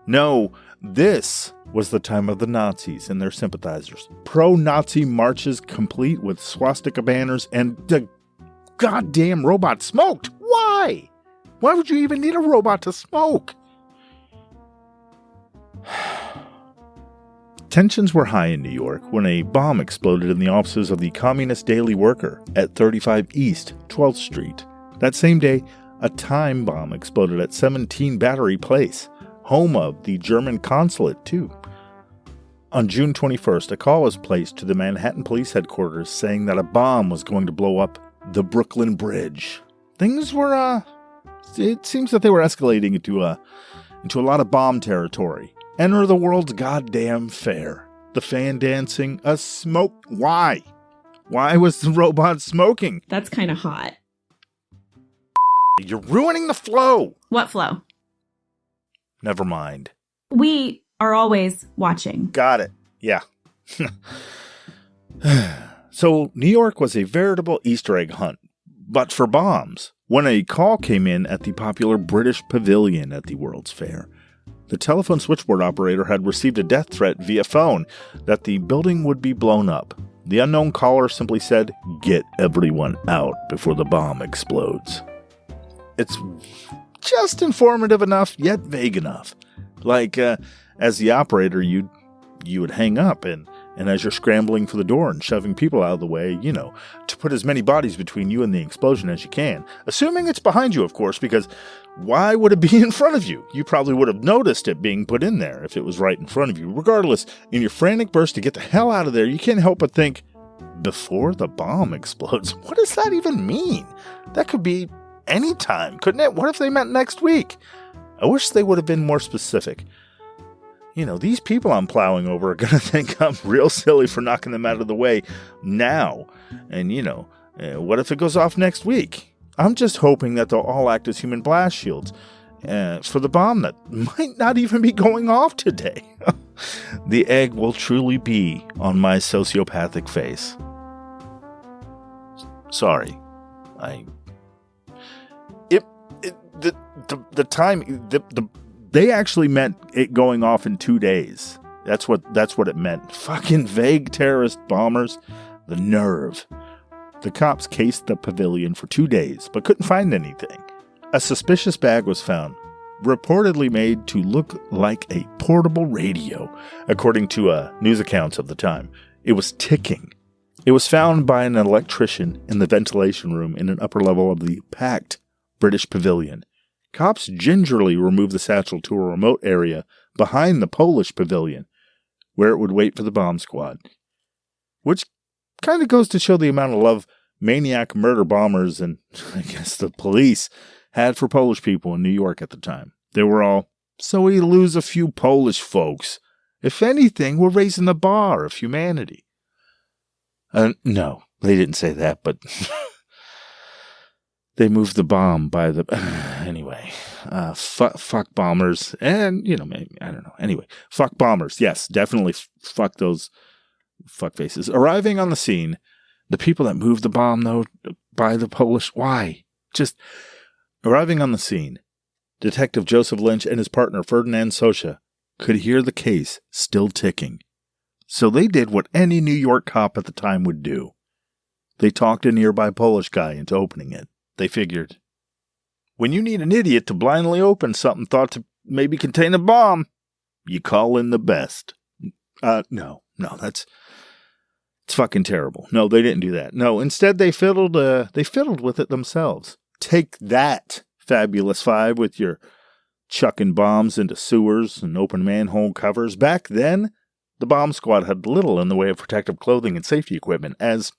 No, this was the time of the Nazis and their sympathizers. Pro-Nazi marches complete with swastika banners, and the goddamn robot smoked. Why? Why would you even need a robot to smoke? Tensions were high in New York when a bomb exploded in the offices of the Communist Daily Worker at 35 East 12th Street. That same day, a time bomb exploded at 17 Battery Place, home of the German consulate, too. On June 21st, a call was placed to the Manhattan Police Headquarters saying that a bomb was going to blow up the Brooklyn Bridge. Things were, it seems that they were escalating into a lot of bomb territory. Enter the world's goddamn fair. The fan dancing, a smoke. Why? Why was the robot smoking? That's kind of hot. You're ruining the flow. What flow? Never mind. We are always watching. Got it. Yeah. So, New York was a veritable Easter egg hunt, but for bombs, when a call came in at the popular British Pavilion at the World's Fair. The telephone switchboard operator had received a death threat via phone that the building would be blown up. The unknown caller simply said, "Get everyone out before the bomb explodes." It's just informative enough, yet vague enough. Like, as the operator, you would hang up, and as you're scrambling for the door and shoving people out of the way, to put as many bodies between you and the explosion as you can. Assuming it's behind you, of course, because why would it be in front of you? You probably would have noticed it being put in there if it was right in front of you. Regardless, in your frantic burst to get the hell out of there, you can't help but think, before the bomb explodes, what does that even mean? That could be any time, couldn't it? What if they meant next week? I wish they would have been more specific. These people I'm plowing over are going to think I'm real silly for knocking them out of the way now. And, what if it goes off next week? I'm just hoping that they'll all act as human blast shields for the bomb that might not even be going off today. The egg will truly be on my sociopathic face. Sorry. They actually meant it going off in 2 days. That's what it meant. Fucking vague terrorist bombers. The nerve. The cops cased the pavilion for 2 days, but couldn't find anything. A suspicious bag was found, reportedly made to look like a portable radio, according to news accounts of the time. It was ticking. It was found by an electrician in the ventilation room in an upper level of the packed British pavilion. Cops gingerly removed the satchel to a remote area behind the Polish pavilion, where it would wait for the bomb squad. Which kind of goes to show the amount of love maniac murder bombers and, I guess, the police had for Polish people in New York at the time. They were all, so we lose a few Polish folks. If anything, we're raising the bar of humanity. No, they didn't say that, but... They moved the bomb by the... Anyway, fuck bombers. And, maybe, I don't know. Anyway, fuck bombers. Yes, definitely fuck those fuck faces. Arriving on the scene, the people that moved the bomb, though, by the Polish... Why? Just arriving on the scene, Detective Joseph Lynch and his partner, Ferdinand Socha, could hear the case still ticking. So they did what any New York cop at the time would do. They talked a nearby Polish guy into opening it. They figured, when you need an idiot to blindly open something thought to maybe contain a bomb. You call in the best. No, it's fucking terrible. No, they didn't do that. No, instead they fiddled with it themselves. Take that, Fabulous Five, with your chucking bombs into sewers and open manhole covers. Back then, the bomb squad had little in the way of protective clothing and safety equipment. As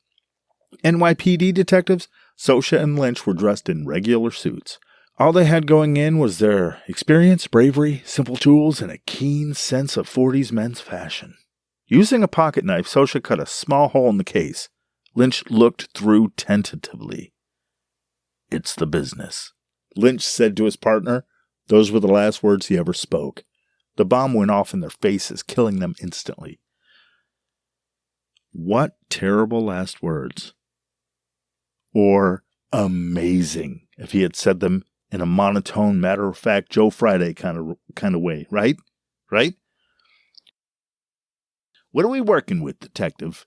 NYPD detectives, Sosha and Lynch were dressed in regular suits. All they had going in was their experience, bravery, simple tools, and a keen sense of 40s men's fashion. Using a pocket knife, Sosha cut a small hole in the case. Lynch looked through tentatively. "It's the business," Lynch said to his partner. Those were the last words he ever spoke. The bomb went off in their faces, killing them instantly. What terrible last words. Or amazing, if he had said them in a monotone, matter-of-fact Joe Friday kind of way, right? Right? "What are we working with, detective?"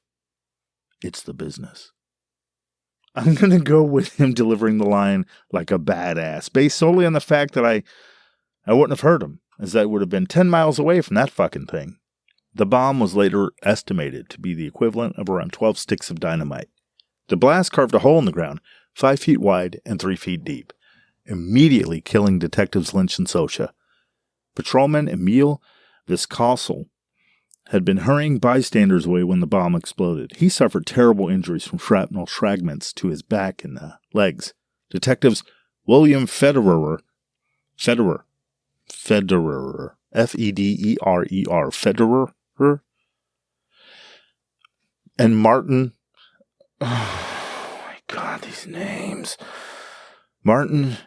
"It's the business." I'm going to go with him delivering the line like a badass, based solely on the fact that I wouldn't have heard him, as I would have been 10 miles away from that fucking thing. The bomb was later estimated to be the equivalent of around 12 sticks of dynamite. The blast carved a hole in the ground, 5 feet wide and 3 feet deep, immediately killing Detectives Lynch and Sosha. Patrolman Emil Viscosel had been hurrying bystanders away when the bomb exploded. He suffered terrible injuries from shrapnel fragments to his back and legs. Detectives William Federer, Federer, Federer, Federer, and Martin, oh my God, these names, Martin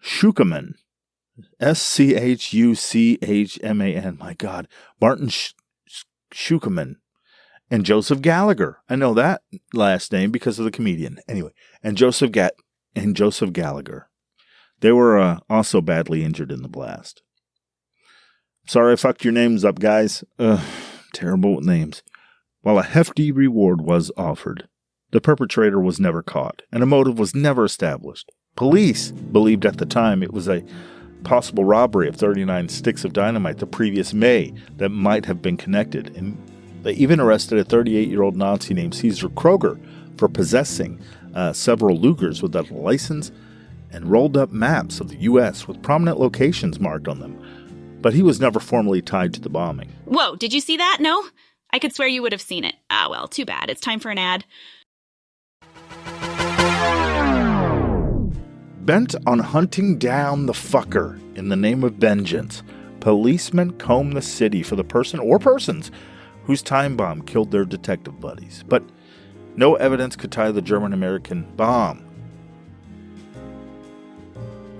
Schuchman, Schuchman, my God, Martin Schuchman, and Joseph Gallagher. I know that last name because of the comedian. Anyway, and Joseph Gallagher. They were also badly injured in the blast. Sorry I fucked your names up, guys. Terrible with names. While a hefty reward was offered, the perpetrator was never caught, and a motive was never established. Police believed at the time it was a possible robbery of 39 sticks of dynamite the previous May that might have been connected, and they even arrested a 38-year-old Nazi named Caesar Kroger for possessing several Lugers without a license and rolled up maps of the U.S. with prominent locations marked on them, but he was never formally tied to the bombing. Whoa, did you see that? No? I could swear you would have seen it. Ah, well, too bad. It's time for an ad. Bent on hunting down the fucker in the name of vengeance, policemen comb the city for the person or persons whose time bomb killed their detective buddies. But no evidence could tie the German-American bomb.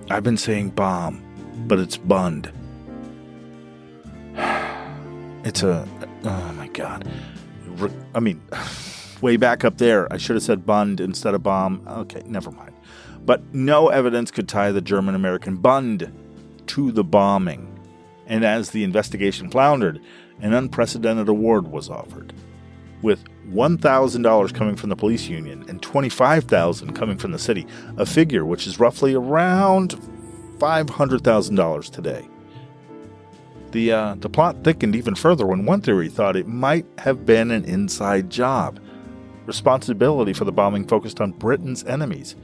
I've been saying bomb, but it's Bund. It's oh my God. I mean, way back up there, I should have said Bund instead of bomb. Okay, never mind. But no evidence could tie the German-American Bund to the bombing. And as the investigation floundered, an unprecedented award was offered, with $1,000 coming from the police union and $25,000 coming from the city, a figure which is roughly around $500,000 today. The plot thickened even further when one theory thought it might have been an inside job. Responsibility for the bombing focused on Britain's enemies.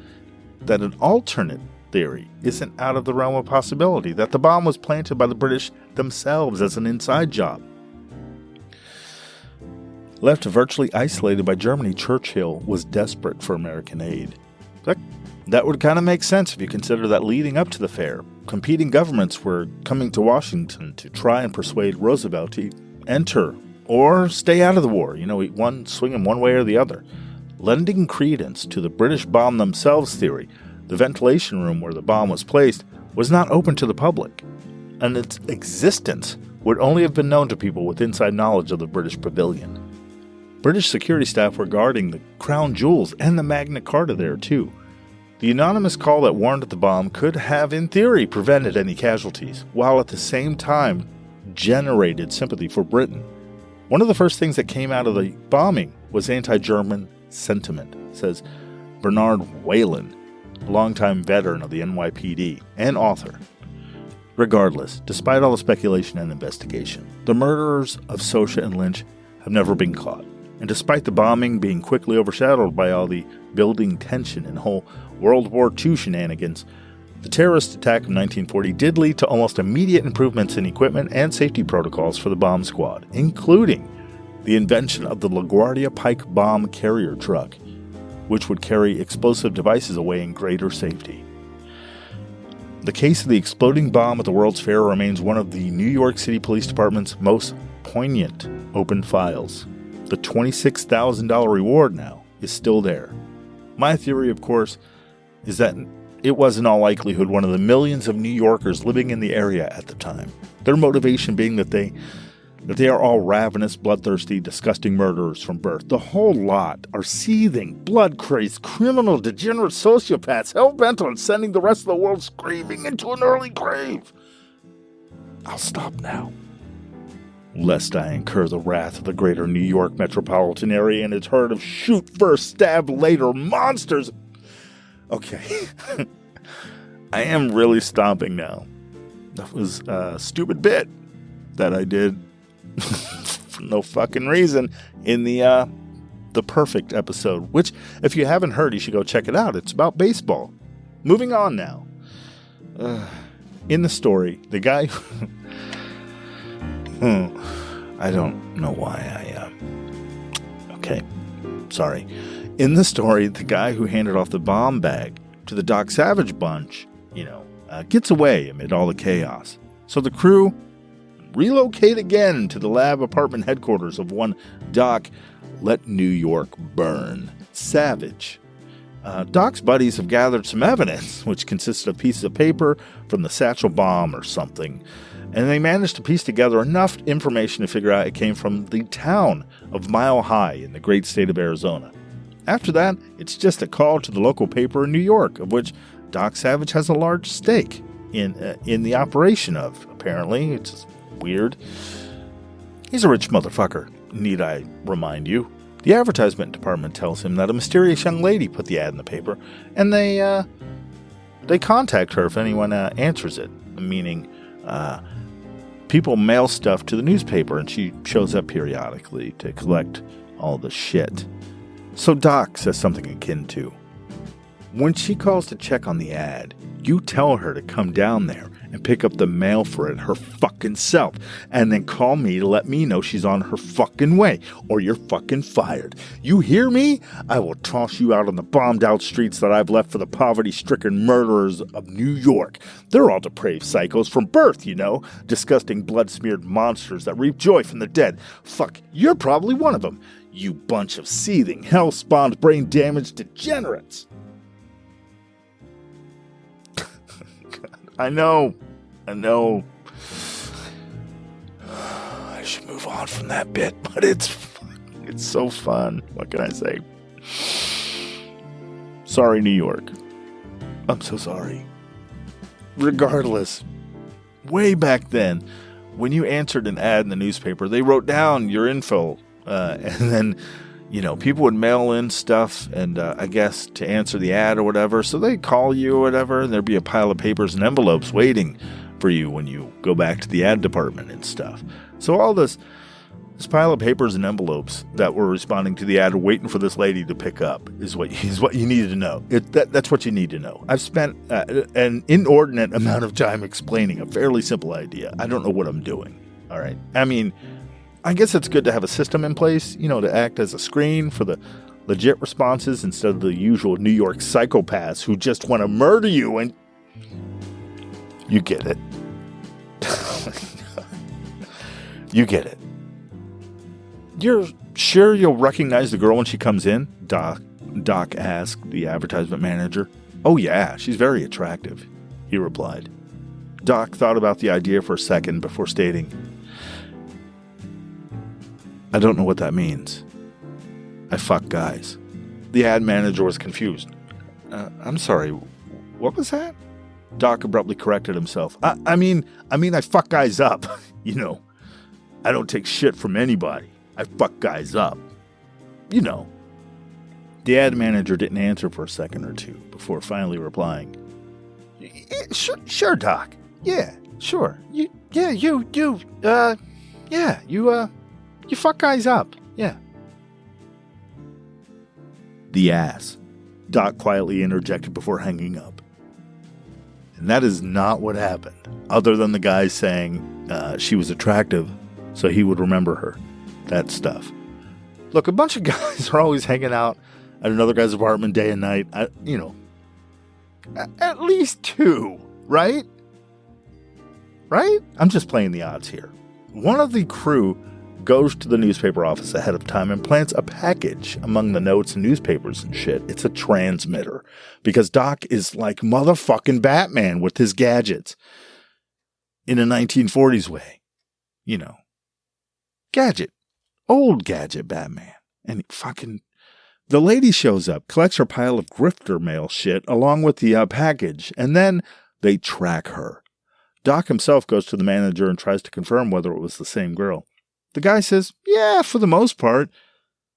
That an alternate theory isn't out of the realm of possibility, that the bomb was planted by the British themselves as an inside job. Left virtually isolated by Germany, Churchill was desperate for American aid. That would kind of make sense if you consider that leading up to the fair, competing governments were coming to Washington to try and persuade Roosevelt to enter or stay out of the war, swing him one way or the other. Lending credence to the British bomb themselves theory, the ventilation room where the bomb was placed was not open to the public, and its existence would only have been known to people with inside knowledge of the British pavilion. British security staff were guarding the crown jewels and the Magna Carta there, too. The anonymous call that warned of the bomb could have, in theory, prevented any casualties, while at the same time generated sympathy for Britain. One of the first things that came out of the bombing was anti-German sentiment, says Bernard Whalen, a longtime veteran of the NYPD and author. Regardless, despite all the speculation and investigation, the murderers of Sosha and Lynch have never been caught. And despite the bombing being quickly overshadowed by all the building tension and whole World War II shenanigans, the terrorist attack of 1940 did lead to almost immediate improvements in equipment and safety protocols for the bomb squad, including the invention of the LaGuardia Pike bomb carrier truck, which would carry explosive devices away in greater safety. The case of the exploding bomb at the World's Fair remains one of the New York City Police Department's most poignant open files. The $26,000 reward now is still there. My theory, of course, is that it was in all likelihood one of the millions of New Yorkers living in the area at the time. Their motivation being that they are all ravenous, bloodthirsty, disgusting murderers from birth. The whole lot are seething, blood-crazed, criminal, degenerate sociopaths hell-bent on sending the rest of the world screaming into an early grave. I'll stop now, lest I incur the wrath of the greater New York metropolitan area and its herd of shoot-first, stab-later monsters. Okay, I am really stomping now. That was a stupid bit that I did for no fucking reason in the Perfect episode, which, if you haven't heard, you should go check it out. It's about baseball. Moving on now. In the story, the guy... I don't know why okay, sorry. In the story, the guy who handed off the bomb bag to the Doc Savage bunch, gets away amid all the chaos. So the crew relocate again to the lab apartment headquarters of one Doc Let New York Burn Savage. Doc's buddies have gathered some evidence, which consisted of pieces of paper from the Satchel bomb or something, and they managed to piece together enough information to figure out it came from the town of Mile High in the great state of Arizona. After that, it's just a call to the local paper in New York, of which Doc Savage has a large stake in the operation of, apparently. It's just weird. He's a rich motherfucker, need I remind you. The advertisement department tells him that a mysterious young lady put the ad in the paper, and they contact her if anyone answers it, meaning people mail stuff to the newspaper, and she shows up periodically to collect all the shit. So Doc says something akin to, when she calls to check on the ad, you tell her to come down there and pick up the mail for it her fucking self, and then call me to let me know she's on her fucking way, or you're fucking fired. You hear me? I will toss you out on the bombed out streets that I've left for the poverty-stricken murderers of New York. They're all depraved psychos from birth, disgusting blood-smeared monsters that reap joy from the dead. Fuck, you're probably one of them. You bunch of seething, hell-spawned, brain-damaged degenerates. I know. I should move on from that bit, but it's so fun. What can I say? Sorry, New York. I'm so sorry. Regardless, way back then, when you answered an ad in the newspaper, they wrote down your info, and then, people would mail in stuff, and I guess to answer the ad or whatever, so they'd call you or whatever, and there'd be a pile of papers and envelopes waiting for you when you go back to the ad department and stuff. So all this pile of papers and envelopes that were responding to the ad waiting for this lady to pick up is what you needed to know. That's what you need to know. I've spent an inordinate amount of time explaining a fairly simple idea. I don't know what I'm doing. All right. I mean, I guess it's good to have a system in place, to act as a screen for the legit responses instead of the usual New York psychopaths who just want to murder you, and you get it. You get it. You're sure you'll recognize the girl when she comes in? Doc asked the advertisement manager. Oh yeah, she's very attractive, he replied. Doc thought about the idea for a second before stating, I don't know what that means. I fuck guys. The ad manager was confused. I'm sorry, what was that? Doc abruptly corrected himself. I mean, I fuck guys up. I don't take shit from anybody. I fuck guys up. The ad manager didn't answer for a second or two before finally replying. Sure, Doc. Yeah, Sure. You fuck guys up. Yeah. The ass. Doc quietly interjected before hanging up. And that is not what happened, other than the guy saying she was attractive, so he would remember her. That stuff. Look, a bunch of guys are always hanging out at another guy's apartment day and night. At least two, right? Right? I'm just playing the odds here. One of the crew goes to the newspaper office ahead of time and plants a package among the notes and newspapers and shit. It's a transmitter. Because Doc is like motherfucking Batman with his gadgets. In a 1940s way. Gadget. Old gadget Batman. And the lady shows up, collects her pile of grifter mail shit along with the package, and then they track her. Doc himself goes to the manager and tries to confirm whether it was the same girl. The guy says, yeah, for the most part.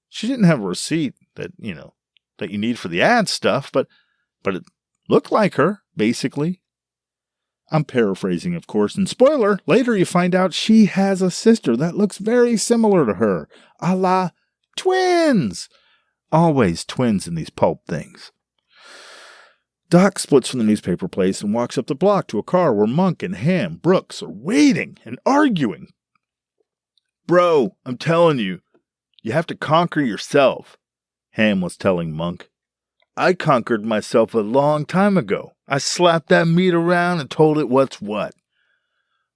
She didn't have a receipt that you need for the ad stuff, but it looked like her, basically. I'm paraphrasing, of course, and spoiler, later you find out she has a sister that looks very similar to her. A la twins! Always twins in these pulp things. Doc splits from the newspaper place and walks up the block to a car where Monk and Ham Brooks are waiting and arguing. Bro, I'm telling you, you have to conquer yourself, Ham was telling Monk. I conquered myself a long time ago. I slapped that meat around and told it what's what.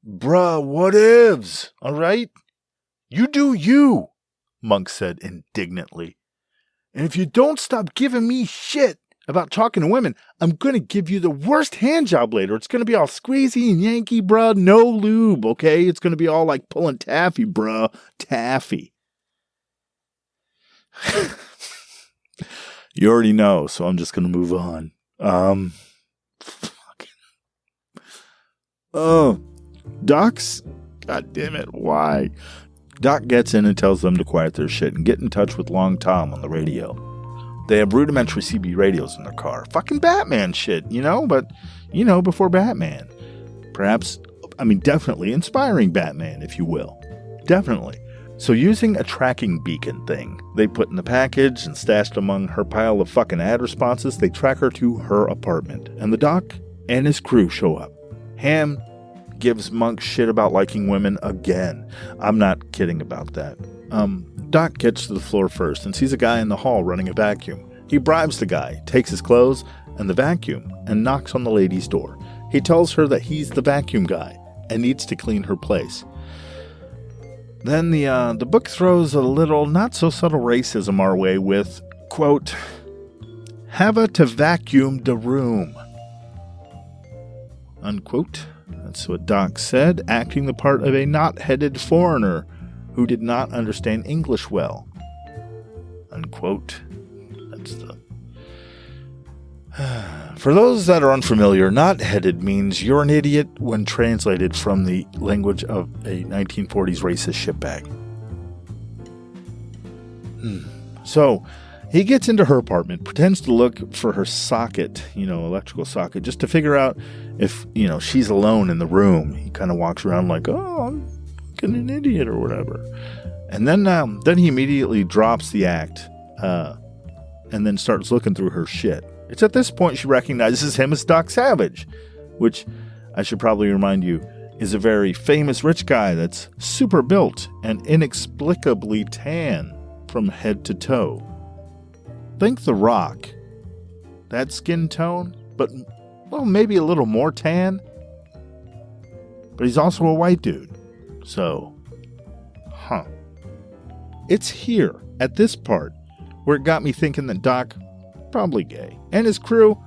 Bruh, what ifs, all right? You do you, Monk said indignantly. And if you don't stop giving me shit about talking to women, I'm going to give you the worst handjob later. It's going to be all squeezy and yanky, bruh. No lube, okay? It's going to be all like pulling taffy, bruh. Taffy. You already know, so I'm just going to move on. Doc's... God damn it, why? Doc gets in and tells them to quiet their shit and get in touch with Long Tom on the radio. They have rudimentary CB radios in their car. Fucking Batman shit, but, before Batman. Perhaps, definitely inspiring Batman, if you will. Definitely. So using a tracking beacon thing they put in the package and stashed among her pile of fucking ad responses, they track her to her apartment. And the Doc and his crew show up. Ham gives Monk shit about liking women again. I'm not kidding about that. Doc gets to the floor first and sees a guy in the hall running a vacuum. He bribes the guy, takes his clothes and the vacuum, and knocks on the lady's door. He tells her that he's the vacuum guy and needs to clean her place. Then the book throws a little not-so-subtle racism our way with, quote, "Have to vacuum the room," unquote. That's what Doc said, acting the part of a knot-headed foreigner who did not understand English well. Unquote. That's the... For those that are unfamiliar, knot-headed means you're an idiot when translated from the language of a 1940s racist shitbag. So, he gets into her apartment, pretends to look for her socket, electrical socket, just to figure out if, she's alone in the room. He kind of walks around like, oh, I'm fucking an idiot or whatever. And then he immediately drops the act, and then starts looking through her shit. It's at this point she recognizes him as Doc Savage, which I should probably remind you is a very famous rich guy that's super built and inexplicably tan from head to toe. Think The Rock. That skin tone, but, well, maybe a little more tan. But he's also a white dude. So, It's here, at this part, where it got me thinking that Doc, probably gay, and his crew,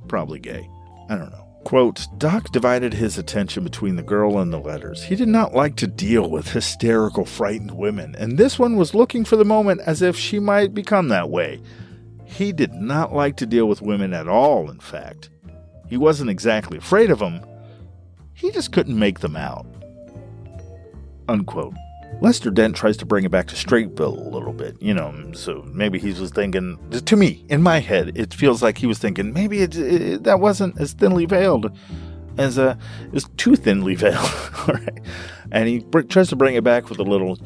probably gay. I don't know. Quote, Doc divided his attention between the girl and the letters. He did not like to deal with hysterical, frightened women, and this one was looking for the moment as if she might become that way. He did not like to deal with women at all, in fact. He wasn't exactly afraid of them. He just couldn't make them out. Unquote. Lester Dent tries to bring it back to Straightville a little bit, so maybe he was thinking, to me, in my head, it feels like he was thinking, maybe that wasn't as thinly veiled is too thinly veiled. All right. And he tries to bring it back with a little,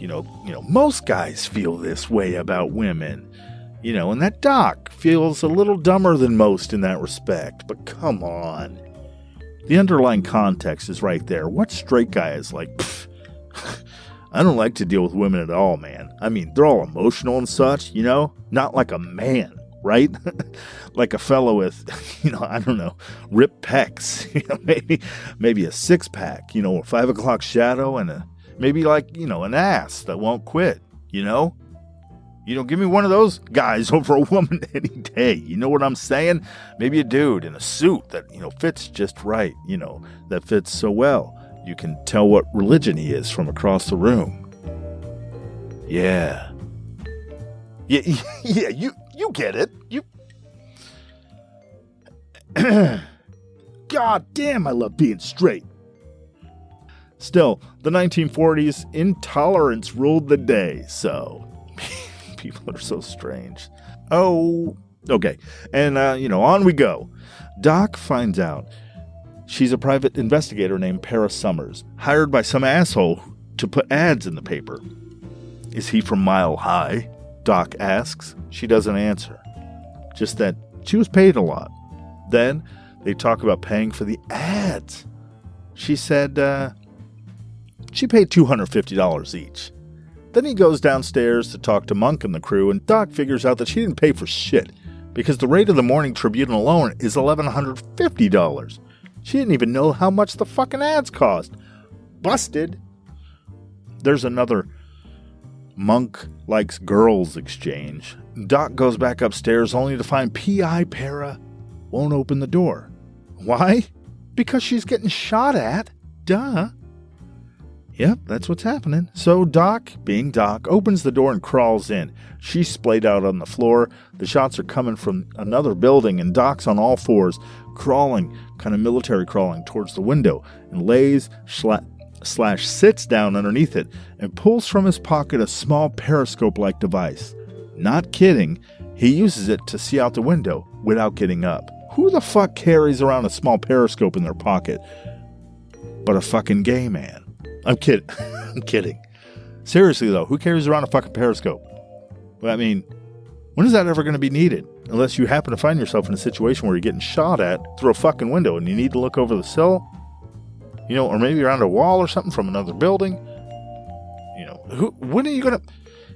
most guys feel this way about women. And that doc feels a little dumber than most in that respect. But come on. The underlying context is right there. What straight guy is like, I don't like to deal with women at all, man. I mean, they're all emotional and such, Not like a man, right? Like a fellow with, I don't know, ripped pecs. Maybe a six-pack, a 5 o'clock shadow and maybe like, an ass that won't quit, give me one of those guys over a woman any day. You know what I'm saying? Maybe a dude in a suit that, fits just right, that fits so well. You can tell what religion he is from across the room. Yeah. Yeah, you get it. God damn, I love being straight. Still, the 1940s, intolerance ruled the day, so... People are so strange. Oh, okay. And, on we go. Doc finds out she's a private investigator named Para Summers, hired by some asshole to put ads in the paper. Is he from Mile High? Doc asks. She doesn't answer. Just that she was paid a lot. Then they talk about paying for the ads. She said she paid $250 each. Then he goes downstairs to talk to Monk and the crew, and Doc figures out that she didn't pay for shit, because the rate of the Morning Tribune alone is $1,150. She didn't even know how much the fucking ads cost. Busted. There's another Monk likes girls exchange. Doc goes back upstairs only to find P.I. Para won't open the door. Why? Because she's getting shot at. Duh. Yep, that's what's happening. So Doc, being Doc, opens the door and crawls in. She's splayed out on the floor. The shots are coming from another building, and Doc's on all fours, crawling, kind of military crawling, towards the window, and lays / sits down underneath it and pulls from his pocket a small periscope-like device. Not kidding, he uses it to see out the window without getting up. Who the fuck carries around a small periscope in their pocket but a fucking gay man? I'm kidding. I'm kidding. Seriously, though, who carries around a fucking periscope? I mean, when is that ever going to be needed? Unless you happen to find yourself in a situation where you're getting shot at through a fucking window and you need to look over the sill, or maybe around a wall or something from another building. When are you going to...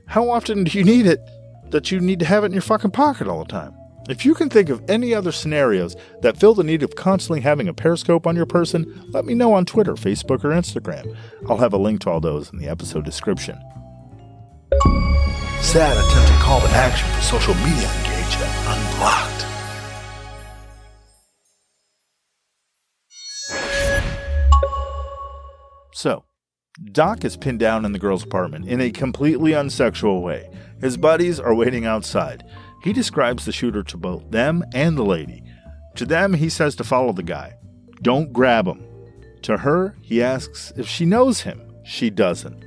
How often do you need it that you need to have it in your fucking pocket all the time? If you can think of any other scenarios that fill the need of constantly having a periscope on your person, let me know on Twitter, Facebook, or Instagram. I'll have a link to all those in the episode description. Sad attempted call to action for social media engagement unblocked. So, Doc is pinned down in the girl's apartment in a completely unsexual way. His buddies are waiting outside. He describes the shooter to both them and the lady. To them, he says to follow the guy. Don't grab him. To her, he asks if she knows him. She doesn't.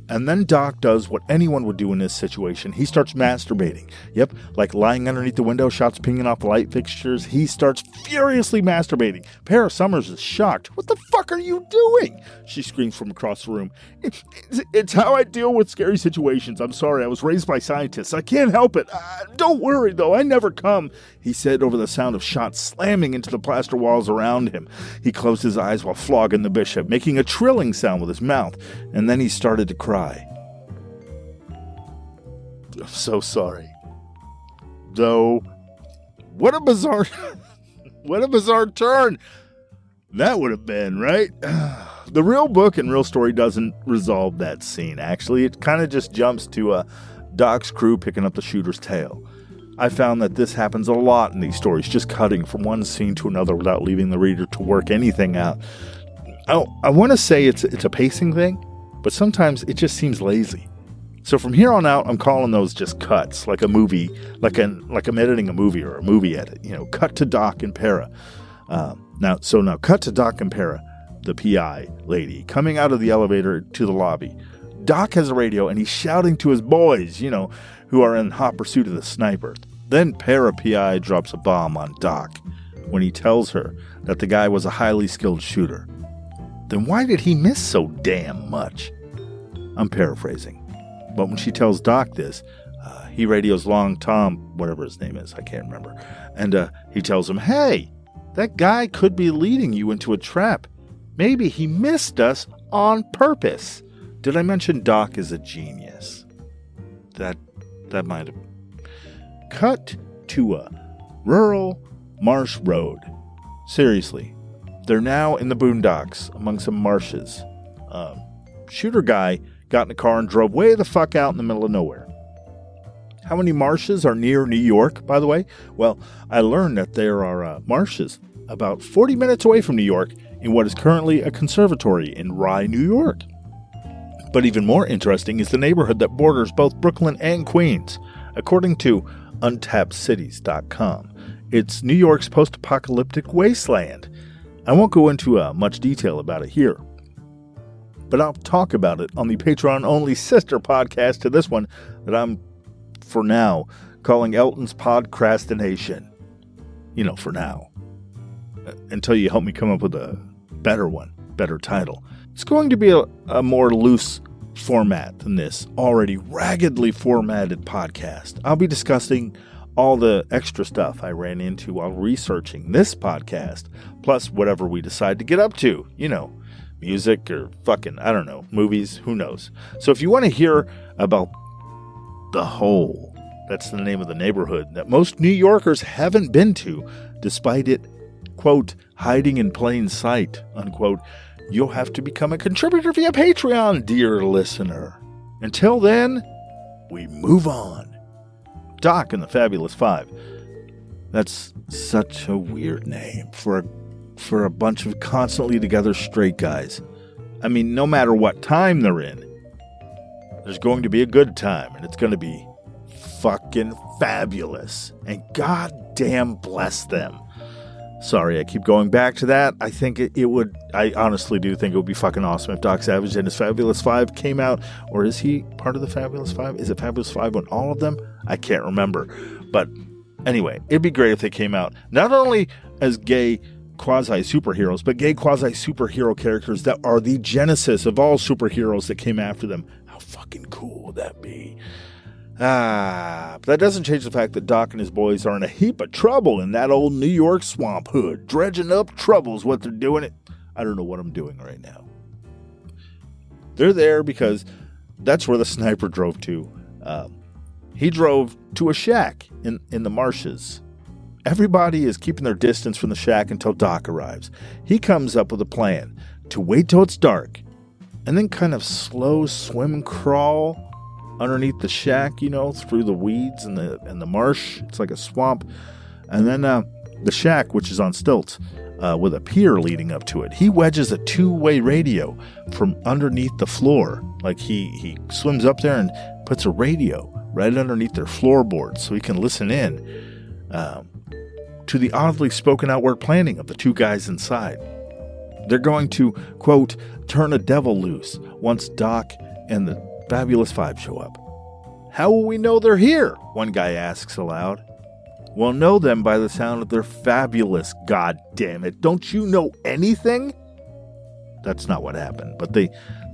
And then Doc does what anyone would do in this situation. He starts masturbating. Yep, like lying underneath the window, shots pinging off the light fixtures. He starts furiously masturbating. Para Summers is shocked. What the fuck are you doing? She screams from across the room. It's how I deal with scary situations. I'm sorry, I was raised by scientists. I can't help it. Don't worry, though. I never come, he said over the sound of shots slamming into the plaster walls around him. He closed his eyes while flogging the bishop, making a trilling sound with his mouth, and then he started to cry. I'm so sorry. Though, what a bizarre turn that would have been, right? The real book and real story doesn't resolve that scene, actually. It kind of just jumps to Doc's crew picking up the shooter's tail. I found that this happens a lot in these stories, just cutting from one scene to another without leaving the reader to work anything out. I want to say it's a pacing thing, but sometimes it just seems lazy. So from here on out, I'm calling those just cuts, like a movie, like I'm editing a movie or a movie edit. Cut to Doc and Para. Now cut to Doc and Para, the PI lady, coming out of the elevator to the lobby. Doc has a radio and he's shouting to his boys, who are in hot pursuit of the sniper. Then Para PI drops a bomb on Doc. when he tells her that the guy was a highly skilled shooter. Then why did he miss so damn much? I'm paraphrasing. But when she tells Doc this, he radios Long Tom, whatever his name is, I can't remember. And he tells him, hey, that guy could be leading you into a trap. Maybe he missed us on purpose. Did I mention Doc is a genius? That might have... Cut to a rural marsh road. Seriously, they're now in the boondocks among some marshes. Shooter guy got in a car and drove way the fuck out in the middle of nowhere. How many marshes are near New York, by the way? Well, I learned that there are marshes about 40 minutes away from New York in what is currently a conservatory in Rye, New York. But even more interesting is the neighborhood that borders both Brooklyn and Queens. According to untappedcities.com, it's New York's post-apocalyptic wasteland. I won't go into much detail about it here, but I'll talk about it on the Patreon-only sister podcast to this one that I'm, for now, calling Elton's Podcrastination. You know, for now. Until you help me come up with a better one, better title. It's going to be a more loose format than this already raggedly formatted podcast. I'll be discussing all the extra stuff I ran into while researching this podcast, plus whatever we decide to get up to, you know, music or fucking, I don't know, movies, who knows. So if you want to hear about The Hole, that's the name of the neighborhood that most New Yorkers haven't been to, despite it, quote, hiding in plain sight, unquote, you'll have to become a contributor via Patreon, dear listener. Until then, we move on. Doc and the Fabulous Five. That's such a weird name for a bunch of constantly together straight guys. I mean, no matter what time they're in, there's going to be a good time, and it's going to be fucking fabulous. And goddamn bless them. Sorry, I keep going back to that. I think it would, I honestly do think it would be fucking awesome if Doc Savage and his Fabulous Five came out. Or is he part of the Fabulous Five? Is it Fabulous Five on all of them? I can't remember. But anyway, it'd be great if they came out not only as gay quasi-superheroes, but gay quasi-superhero characters that are the genesis of all superheroes that came after them. How fucking cool would that be? But that doesn't change the fact that Doc and his boys are in a heap of trouble in that old New York swamp hood. Dredging up trouble's what they're doing. I don't know what I'm doing right now. They're there because that's where the sniper drove to. He drove to a shack in the marshes. Everybody is keeping their distance from the shack until Doc arrives. He comes up with a plan to wait till it's dark and then kind of slow swim crawl underneath the shack, you know, through the weeds and the marsh. It's like a swamp. And then the shack, which is on stilts, with a pier leading up to it, he wedges a two-way radio from underneath the floor. Like he swims up there and puts a radio right underneath their floorboards so he can listen in to the oddly spoken out word planning of the two guys inside. They're going to, quote, turn a devil loose once Doc and the Fabulous Five show up. How will we know they're here? One guy asks aloud. We'll know them by the sound of their fabulous, god damn it. Don't you know anything? That's not what happened, but they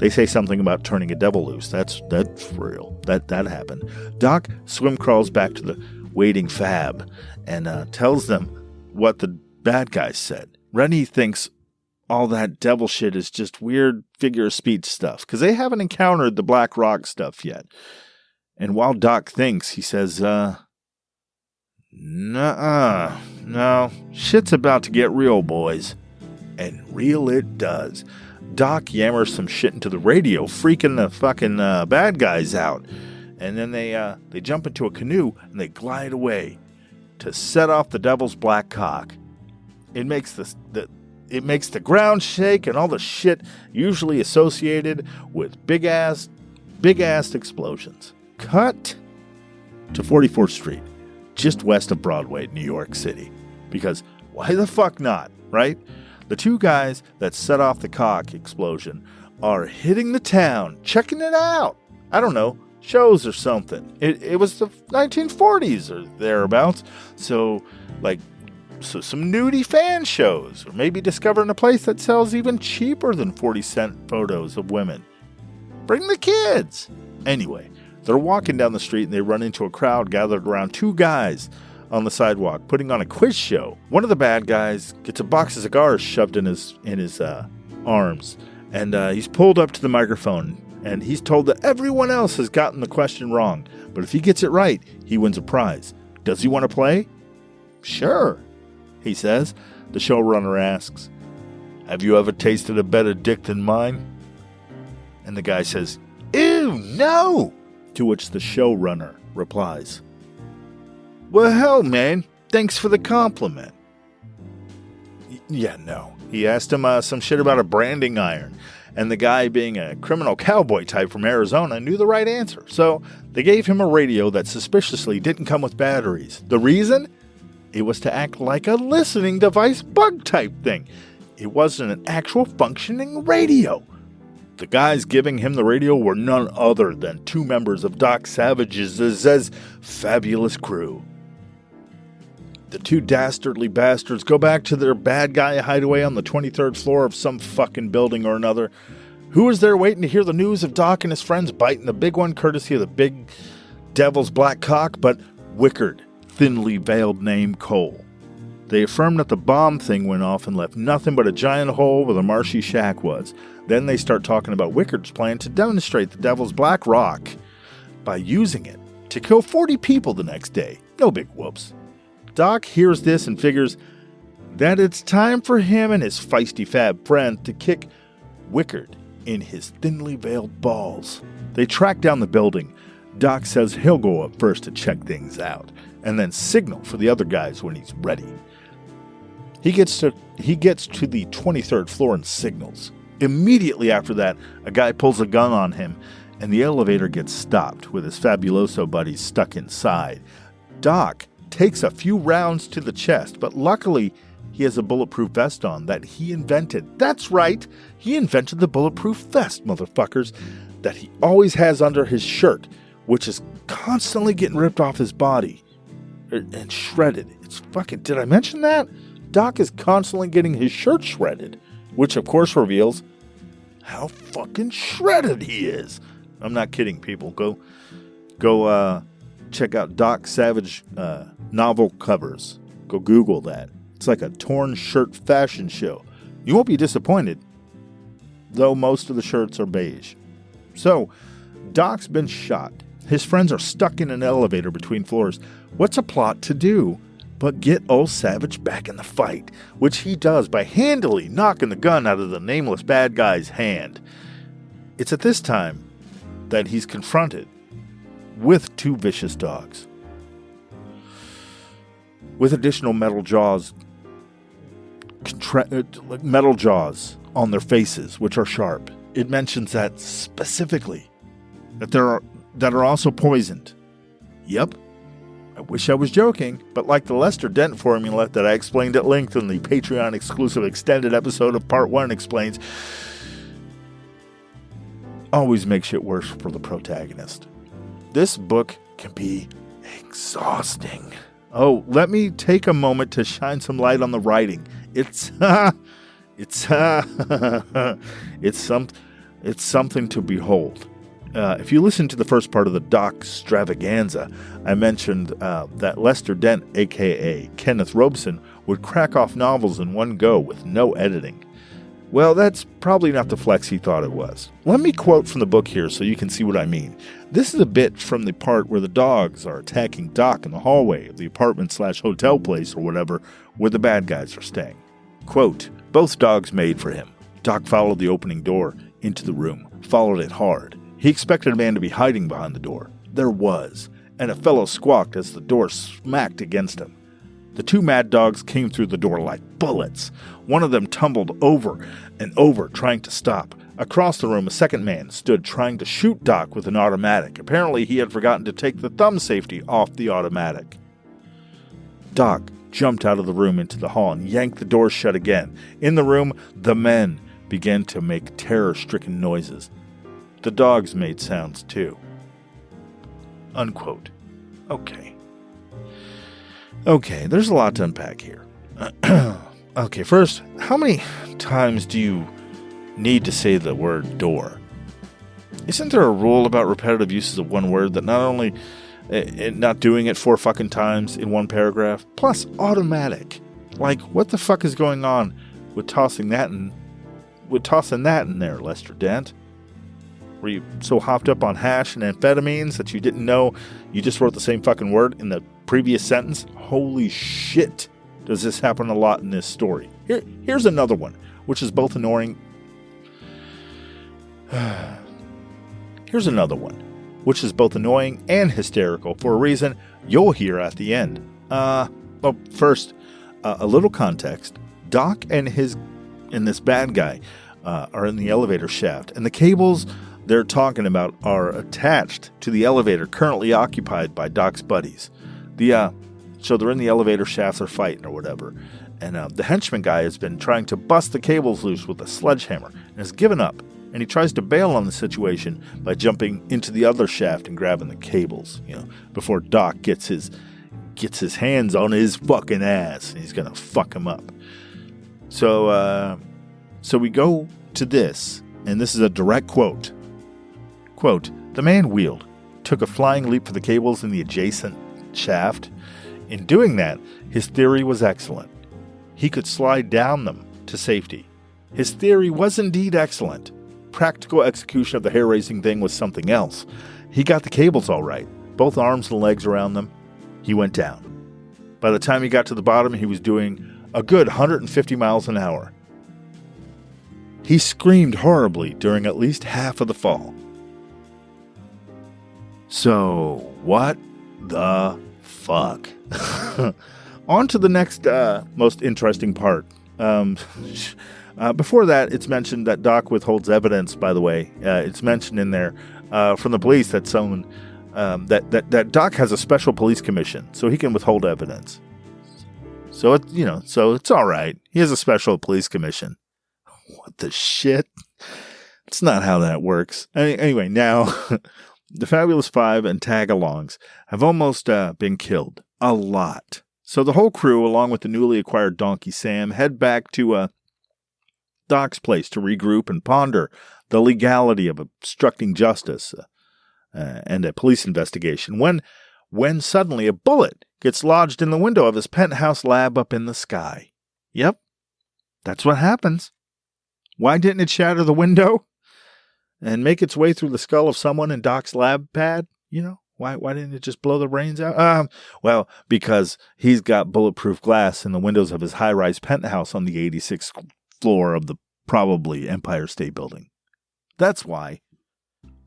say something about turning a devil loose. That's real. That happened. Doc swim crawls back to the waiting Fab and tells them what the bad guys said. Rennie thinks all that devil shit is just weird figure of speech stuff, because they haven't encountered the Black Rock stuff yet. And while Doc thinks, he says, nuh-uh, no, shit's about to get real, boys. And real it does. Doc yammers some shit into the radio, freaking the fucking bad guys out. And then they jump into a canoe and they glide away to set off the devil's black cock. It makes the ground shake and all the shit usually associated with big ass explosions. Cut to 44th Street, just west of Broadway, New York City. Because why the fuck not, right? The two guys that set off the cock explosion are hitting the town, checking it out. I don't know, shows or something. It was the 1940s or thereabouts. So, like, So some nudie fan shows, or maybe discovering a place that sells even cheaper than 40-cent photos of women. Bring the kids! Anyway, they're walking down the street and they run into a crowd gathered around two guys on the sidewalk putting on a quiz show. One of the bad guys gets a box of cigars shoved in his arms, and he's pulled up to the microphone, and he's told that everyone else has gotten the question wrong, but if he gets it right, he wins a prize. Does he want to play? Sure, he says. The showrunner asks, have you ever tasted a better dick than mine? And the guy says, ew, no! To which the showrunner replies, well, hell, man, thanks for the compliment. Yeah, no. He asked him some shit about a branding iron, and the guy, being a criminal cowboy type from Arizona, knew the right answer. So they gave him a radio that suspiciously didn't come with batteries. The reason? It was to act like a listening device bug type thing. It wasn't an actual functioning radio. The guys giving him the radio were none other than two members of Doc Savage's fabulous crew. The two dastardly bastards go back to their bad guy hideaway on the 23rd floor of some fucking building or another. Who is there waiting to hear the news of Doc and his friends biting the big one courtesy of the big devil's black cock but wickered, thinly veiled name Cole? They affirmed that the bomb thing went off and left nothing but a giant hole where the marshy shack was. Then they start talking about Wickard's plan to demonstrate the devil's black rock by using it to kill 40 people the next day. No big whoops. Doc hears this and figures that it's time for him and his feisty fab friend to kick Wickard in his thinly veiled balls. They track down the building. Doc says he'll go up first to check things out, and then signal for the other guys when he's ready. He gets to the 23rd floor and signals. Immediately after that, a guy pulls a gun on him, and the elevator gets stopped with his fabuloso buddies stuck inside. Doc takes a few rounds to the chest, but luckily he has a bulletproof vest on that he invented. That's right, he invented the bulletproof vest, motherfuckers, that he always has under his shirt, which is constantly getting ripped off his body and shredded. It's fucking, did I mention that? Doc is constantly getting his shirt shredded, which of course reveals how fucking shredded he is. I'm not kidding, people. Go check out Doc Savage novel covers. Go Google that. It's like a torn shirt fashion show. You won't be disappointed, though most of the shirts are beige. So, Doc's been shot. His friends are stuck in an elevator between floors. What's a plot to do but get old Savage back in the fight, which he does by handily knocking the gun out of the nameless bad guy's hand. It's at this time that he's confronted with two vicious dogs, with additional metal jaws on their faces, which are sharp. It mentions that specifically, that are also poisoned. Yep, I wish I was joking, but like the Lester Dent formula that I explained at length in the Patreon exclusive extended episode of Part 1 explains, always makes shit worse for the protagonist. This book can be exhausting. Oh, let me take a moment to shine some light on the writing. It's something to behold. If you listen to the first part of the Doc Stravaganza, I mentioned that Lester Dent, a.k.a. Kenneth Robeson, would crack off novels in one go with no editing. Well, that's probably not the flex he thought it was. Let me quote from the book here so you can see what I mean. This is a bit from the part where the dogs are attacking Doc in the hallway of the apartment/hotel place or whatever where the bad guys are staying. Quote, both dogs made for him. Doc followed the opening door into the room, followed it hard. He expected a man to be hiding behind the door. There was, and a fellow squawked as the door smacked against him. The two mad dogs came through the door like bullets. One of them tumbled over and over, trying to stop. Across the room, a second man stood trying to shoot Doc with an automatic. Apparently, he had forgotten to take the thumb safety off the automatic. Doc jumped out of the room into the hall and yanked the door shut again. In the room, the men began to make terror-stricken noises. The dogs made sounds too. Unquote. Okay, there's a lot to unpack here. Okay, first, how many times do you need to say the word door? Isn't there a rule about repetitive uses of one word that not only not doing it 4 fucking times in one paragraph, plus automatic? Like, what the fuck is going on with tossing that in there, Lester Dent? Were you so hopped up on hash and amphetamines that you didn't know you just wrote the same fucking word in the previous sentence? Holy shit, does this happen a lot in this story. Here's another one, which is both annoying. Here's another one, which is both annoying and hysterical for a reason you'll hear at the end. Well, first, a little context. Doc and this bad guy are in the elevator shaft, and the cables they're talking about are attached to the elevator currently occupied by Doc's buddies. So they're in the elevator shafts, they're fighting or whatever, and the henchman guy has been trying to bust the cables loose with a sledgehammer and has given up. And he tries to bail on the situation by jumping into the other shaft and grabbing the cables, before Doc gets his hands on his fucking ass. He's gonna fuck him up. So we go to this, and this is a direct quote. Quote, "The man wheeled, took a flying leap for the cables in the adjacent shaft. In doing that, his theory was excellent. He could slide down them to safety. His theory was indeed excellent. Practical execution of the hair-raising thing was something else. He got the cables all right, both arms and legs around them. He went down. By the time he got to the bottom, he was doing a good 150 miles an hour. He screamed horribly during at least half of the fall." So, what the fuck? On to the next most interesting part. Before that, it's mentioned that Doc withholds evidence, by the way. It's mentioned in there from the police that that Doc has a special police commission, so he can withhold evidence. So it's all right. He has a special police commission. What the shit? It's not how that works. Anyway, now the Fabulous Five and tag-alongs have almost been killed. A lot. So the whole crew, along with the newly acquired donkey Sam, head back to Doc's place to regroup and ponder the legality of obstructing justice and a police investigation when suddenly a bullet gets lodged in the window of his penthouse lab up in the sky. Yep, that's what happens. Why didn't it shatter the window and make its way through the skull of someone in Doc's lab pad? Why didn't it just blow the brains out? Well, because he's got bulletproof glass in the windows of his high-rise penthouse on the 86th floor of the probably Empire State Building. That's why.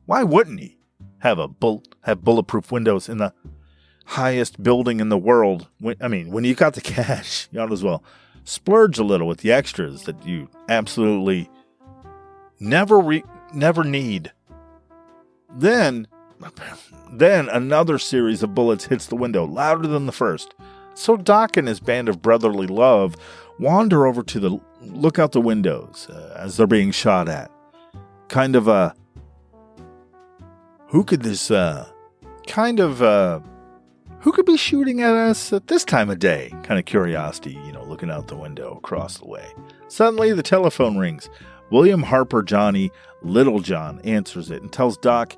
Why wouldn't he have bulletproof windows in the highest building in the world? When you got the cash, you ought as well splurge a little with the extras that you absolutely never need. Then another series of bullets hits the window, louder than the first. So Doc and his band of brotherly love wander over to look out the windows as they're being shot at. Kind of a, who could be shooting at us at this time of day? Kind of curiosity, looking out the window across the way. Suddenly the telephone rings. William Harper Johnny Littlejohn answers it and tells Doc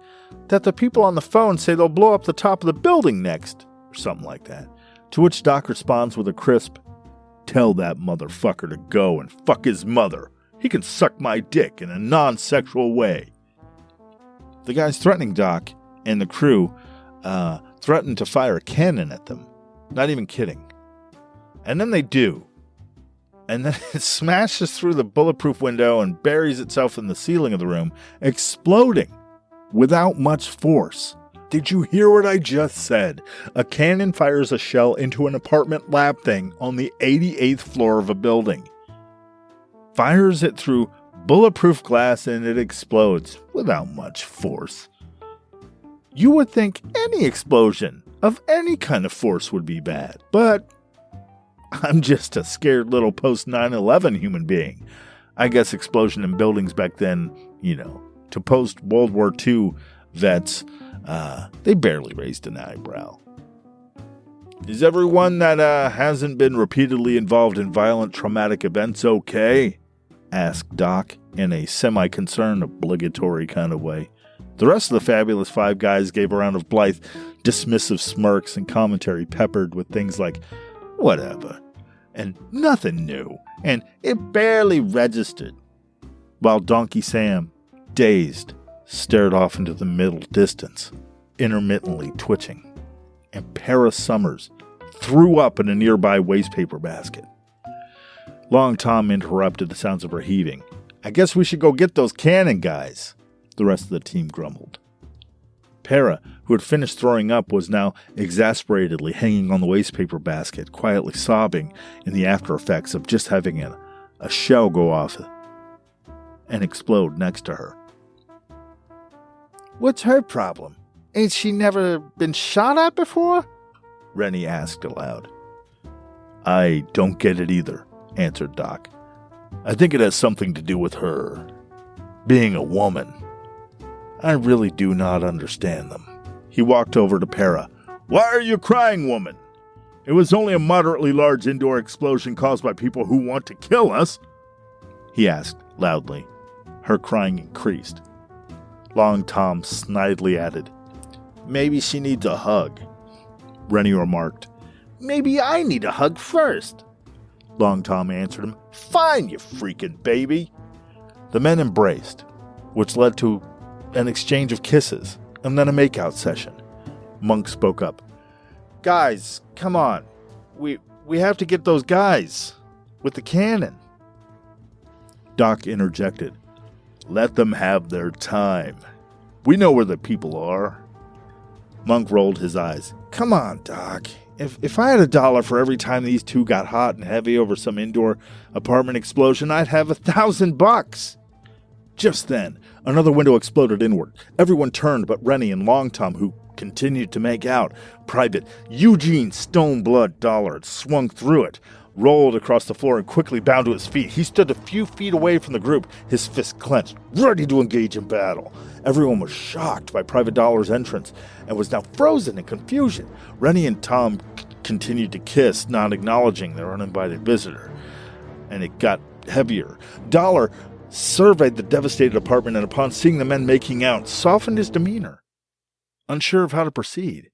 that the people on the phone say they'll blow up the top of the building next, or something like that. To which Doc responds with a crisp, "Tell that motherfucker to go and fuck his mother. He can suck my dick in a non-sexual way." The guys threatening Doc and the crew threaten to fire a cannon at them. Not even kidding. And then they do. And then it smashes through the bulletproof window and buries itself in the ceiling of the room, exploding without much force. Did you hear what I just said? A cannon fires a shell into an apartment lab thing on the 88th floor of a building. Fires it through bulletproof glass and it explodes without much force. You would think any explosion of any kind of force would be bad, but I'm just a scared little post-9/11 human being. I guess explosion in buildings back then, to post-World War II vets, they barely raised an eyebrow. Is everyone that hasn't been repeatedly involved in violent traumatic events okay? Asked Doc in a semi-concerned, obligatory kind of way. The rest of the Fabulous Five guys gave a round of blithe, dismissive smirks and commentary peppered with things like, whatever, and nothing new, and it barely registered. While Donkey Sam, dazed, stared off into the middle distance, intermittently twitching, and Para Summers threw up in a nearby wastepaper basket. Long Tom interrupted the sounds of her heaving. I guess we should go get those cannon guys, the rest of the team grumbled. Para, who had finished throwing up, was now exasperatedly hanging on the wastepaper basket, quietly sobbing in the after effects of just having a shell go off and explode next to her. What's her problem? Ain't she never been shot at before? Rennie asked aloud. I don't get it either, answered Doc. I think it has something to do with her being a woman. I really do not understand them. He walked over to Para. Why are you crying, woman? It was only a moderately large indoor explosion caused by people who want to kill us, he asked loudly. Her crying increased. Long Tom snidely added, Maybe she needs a hug. Rennie remarked, Maybe I need a hug first. Long Tom answered him, Fine, you freaking baby. The men embraced, which led to an exchange of kisses and then a makeout session. Monk spoke up. Guys, come on. We have to get those guys with the cannon. Doc interjected. Let them have their time. We know where the people are. Monk rolled his eyes. Come on, Doc. If I had $1 for every time these two got hot and heavy over some indoor apartment explosion, I'd have $1,000. Just then, another window exploded inward. Everyone turned but Rennie and Long Tom, who continued to make out. Private Eugene Stoneblood Dollard swung through it, rolled across the floor, and quickly bound to his feet. He stood a few feet away from the group, his fists clenched, ready to engage in battle. Everyone was shocked by Private Dollar's entrance and was now frozen in confusion. Rennie and Tom continued to kiss, not acknowledging their uninvited visitor. And it got heavier. Dollar surveyed the devastated apartment and upon seeing the men making out, softened his demeanor, unsure of how to proceed.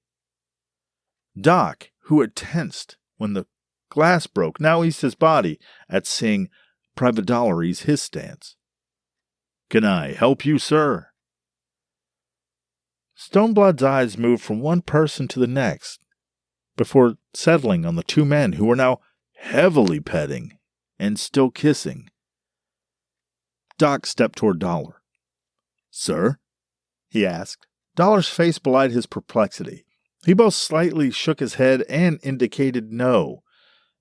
Doc, who had tensed when the glass broke, now eased his body at seeing Private Dollar ease his stance. Can I help you, sir? Stoneblood's eyes moved from one person to the next before settling on the two men who were now heavily petting and still kissing. Doc stepped toward Dollar. Sir? He asked. Dollar's face belied his perplexity. He both slightly shook his head and indicated no,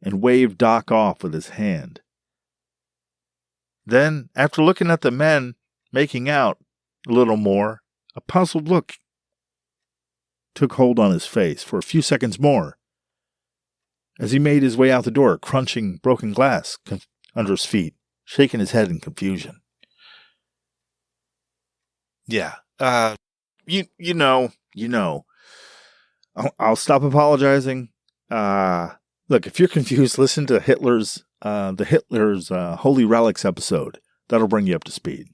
and waved Doc off with his hand. Then, after looking at the men making out a little more, a puzzled look took hold on his face for a few seconds more as he made his way out the door, crunching broken glass under his feet, shaking his head in confusion. Yeah, you know. I'll stop apologizing. Look, if you're confused, listen to Hitler's Holy Relics episode. That'll bring you up to speed.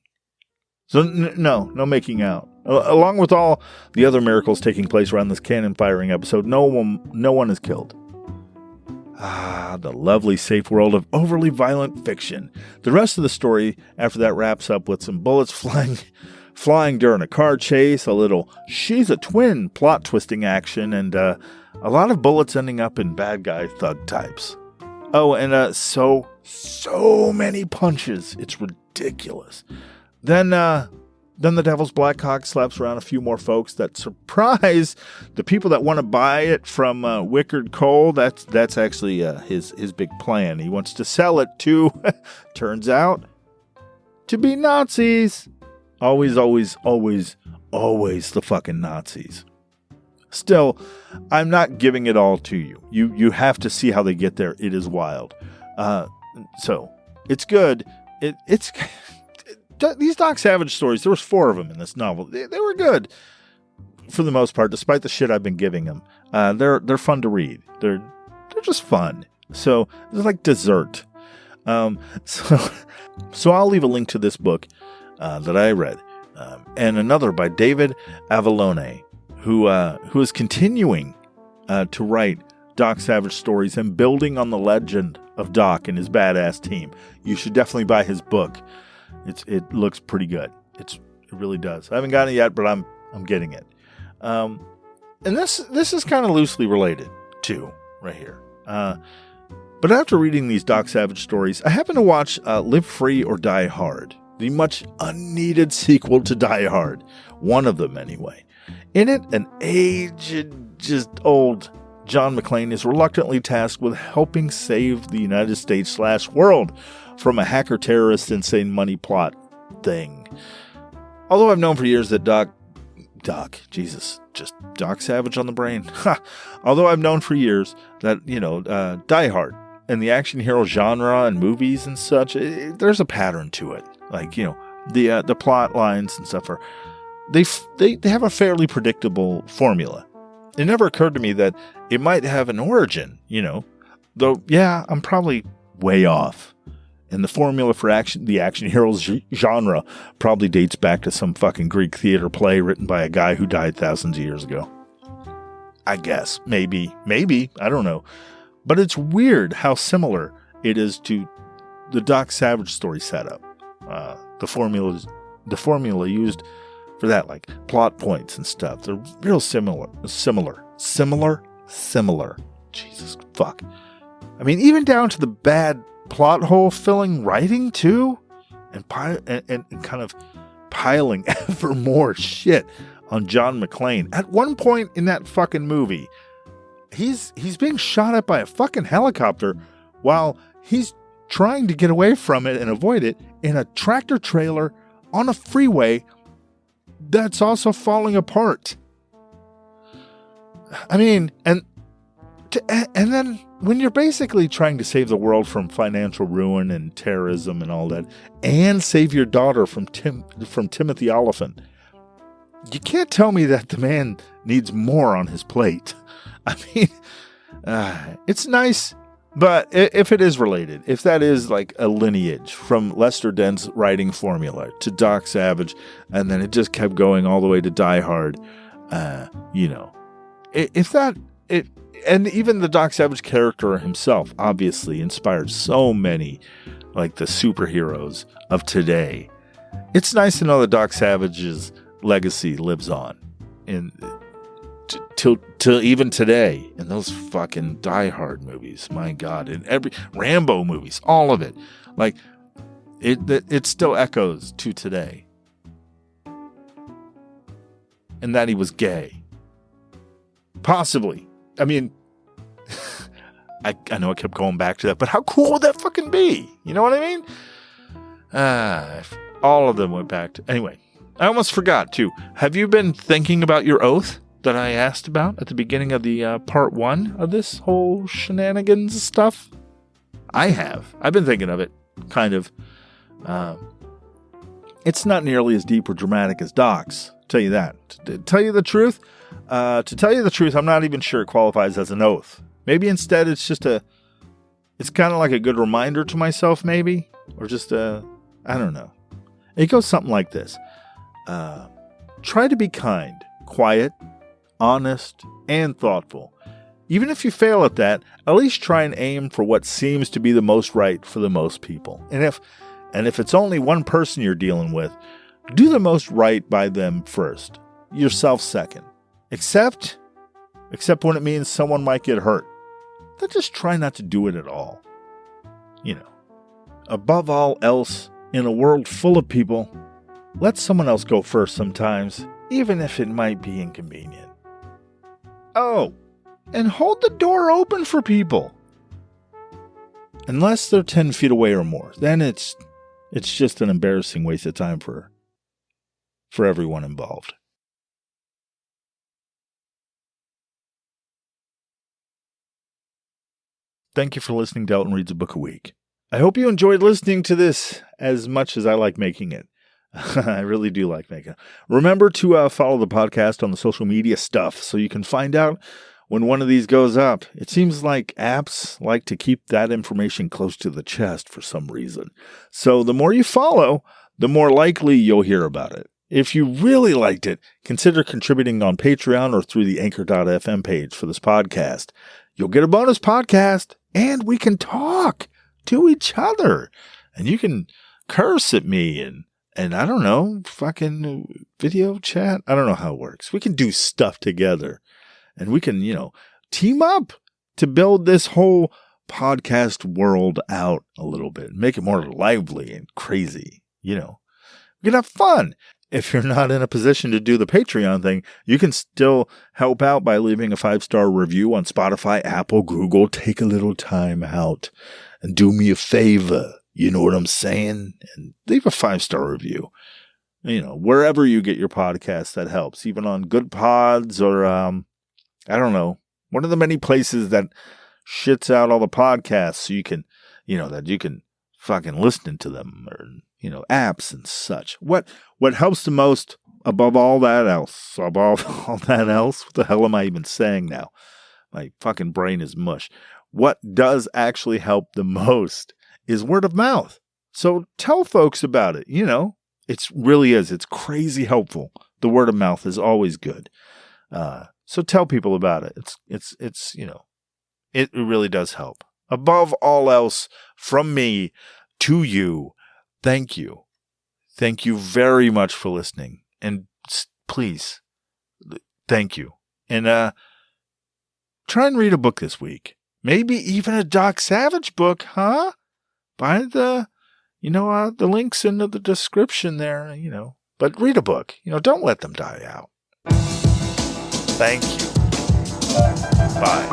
So no making out. Along with all the other miracles taking place around this cannon firing episode, no one is killed. The lovely safe world of overly violent fiction. The rest of the story after that wraps up with some bullets flying during a car chase, a little she's a twin plot twisting action, and a lot of bullets ending up in bad guy thug types. Oh, and so many punches. It's ridiculous. Then the Devil's Black Cock slaps around a few more folks that surprise the people that want to buy it from Wickard Cole. That's actually his big plan. He wants to sell it to, turns out, to be Nazis. Always the fucking Nazis. Still, I'm not giving it all to you. You have to see how they get there. It is wild. So, it's good. It's these Doc Savage stories, there was 4 of them in this novel. They were good. for the most part, despite the shit I've been giving them, they're fun to read. They're just fun. So it's like dessert. So I'll leave a link to this book that I read, and another by David Avallone, who is continuing to write Doc Savage stories and building on the legend of Doc and his badass team. You should definitely buy his book. It looks pretty good. It really does. I haven't gotten it yet, but I'm getting it. And this is kind of loosely related too, right here. But after reading these Doc Savage stories, I happened to watch Live Free or Die Hard, the much unneeded sequel to Die Hard. One of them, anyway. In it, an aged, just old John McClane is reluctantly tasked with helping save the United States / world from a hacker terrorist insane money plot thing. Although I've known for years that Doc Savage on the brain. Although I've known for years that, Die Hard and the action hero genre and movies and such, there's a pattern to it. Like, the plot lines and stuff they have a fairly predictable formula. It never occurred to me that it might have an origin, though, yeah, I'm probably way off. And the formula for the action heroes genre probably dates back to some fucking Greek theater play written by a guy who died thousands of years ago. I guess. Maybe. I don't know. But it's weird how similar it is to the Doc Savage story setup. The formula used for that, like plot points and stuff, they're real similar. Jesus fuck. I mean, even down to the bad plot hole filling writing too, and kind of piling ever more shit on John McClane. At one point in that fucking movie, he's being shot at by a fucking helicopter while he's trying to get away from it and avoid it in a tractor trailer on a freeway that's also falling apart. I mean, and then when you're basically trying to save the world from financial ruin and terrorism and all that, and save your daughter from Timothy Oliphant, you can't tell me that the man needs more on his plate. I mean, it's nice, but if it is related, if that is like a lineage from Lester Dent's writing formula to Doc Savage, and then it just kept going all the way to Die Hard, if that it. And even the Doc Savage character himself obviously inspired so many, like the superheroes of today. It's nice to know that Doc Savage's legacy lives on till even today in those fucking Die Hard movies. My God, in every Rambo movies, all of it, like it still echoes to today. And that he was gay, possibly. I mean, I know I kept going back to that, but how cool would that fucking be? You know what I mean? If all of them went back to... Anyway, I almost forgot, too. Have you been thinking about your oath that I asked about at the beginning of the part 1 of this whole shenanigans stuff? I have. I've been thinking of it, kind of. It's not nearly as deep or dramatic as Doc's, tell you that. To tell you the truth, I'm not even sure it qualifies as an oath. Maybe instead it's kind of like a good reminder to myself, maybe, or just I don't know. It goes something like this. Try to be kind, quiet, honest, and thoughtful. Even if you fail at that, at least try and aim for what seems to be the most right for the most people. And if it's only one person you're dealing with, do the most right by them first. Yourself second. Except when it means someone might get hurt. Then just try not to do it at all. Above all else, in a world full of people, let someone else go first sometimes, even if it might be inconvenient. Oh, and hold the door open for people. Unless they're 10 feet away or more, then it's just an embarrassing waste of time for everyone involved. Thank you for listening to Elton Reads a Book a Week. I hope you enjoyed listening to this as much as I like making it. I really do like making it. Remember to follow the podcast on the social media stuff so you can find out when one of these goes up. It seems like apps like to keep that information close to the chest for some reason. So the more you follow, the more likely you'll hear about it. If you really liked it, consider contributing on Patreon or through the anchor.fm page for this podcast. You'll get a bonus podcast, and we can talk to each other. And you can curse at me and I don't know, fucking video chat. I don't know how it works. We can do stuff together. And we can, team up to build this whole podcast world out a little bit. Make it more lively and crazy, We can have fun. If you're not in a position to do the Patreon thing, you can still help out by leaving a 5-star review on Spotify, Apple, Google. Take a little time out and do me a favor. You know what I'm saying? And leave a 5-star review. Wherever you get your podcast, that helps. Even on Good Pods or, I don't know, one of the many places that shits out all the podcasts so you can, that you can fucking listen to them or, apps and such. What helps the most above all that else, what the hell am I even saying now? My fucking brain is mush. What does actually help the most is word of mouth. So tell folks about it. It really is. It's crazy helpful. The word of mouth is always good. So tell people about it. It's it really does help. Above all else, from me to you, thank you. Thank you very much for listening. And please, thank you. And try and read a book this week. Maybe even a Doc Savage book, huh? Buy the links in the description there, But read a book. Don't let them die out. Thank you. Bye.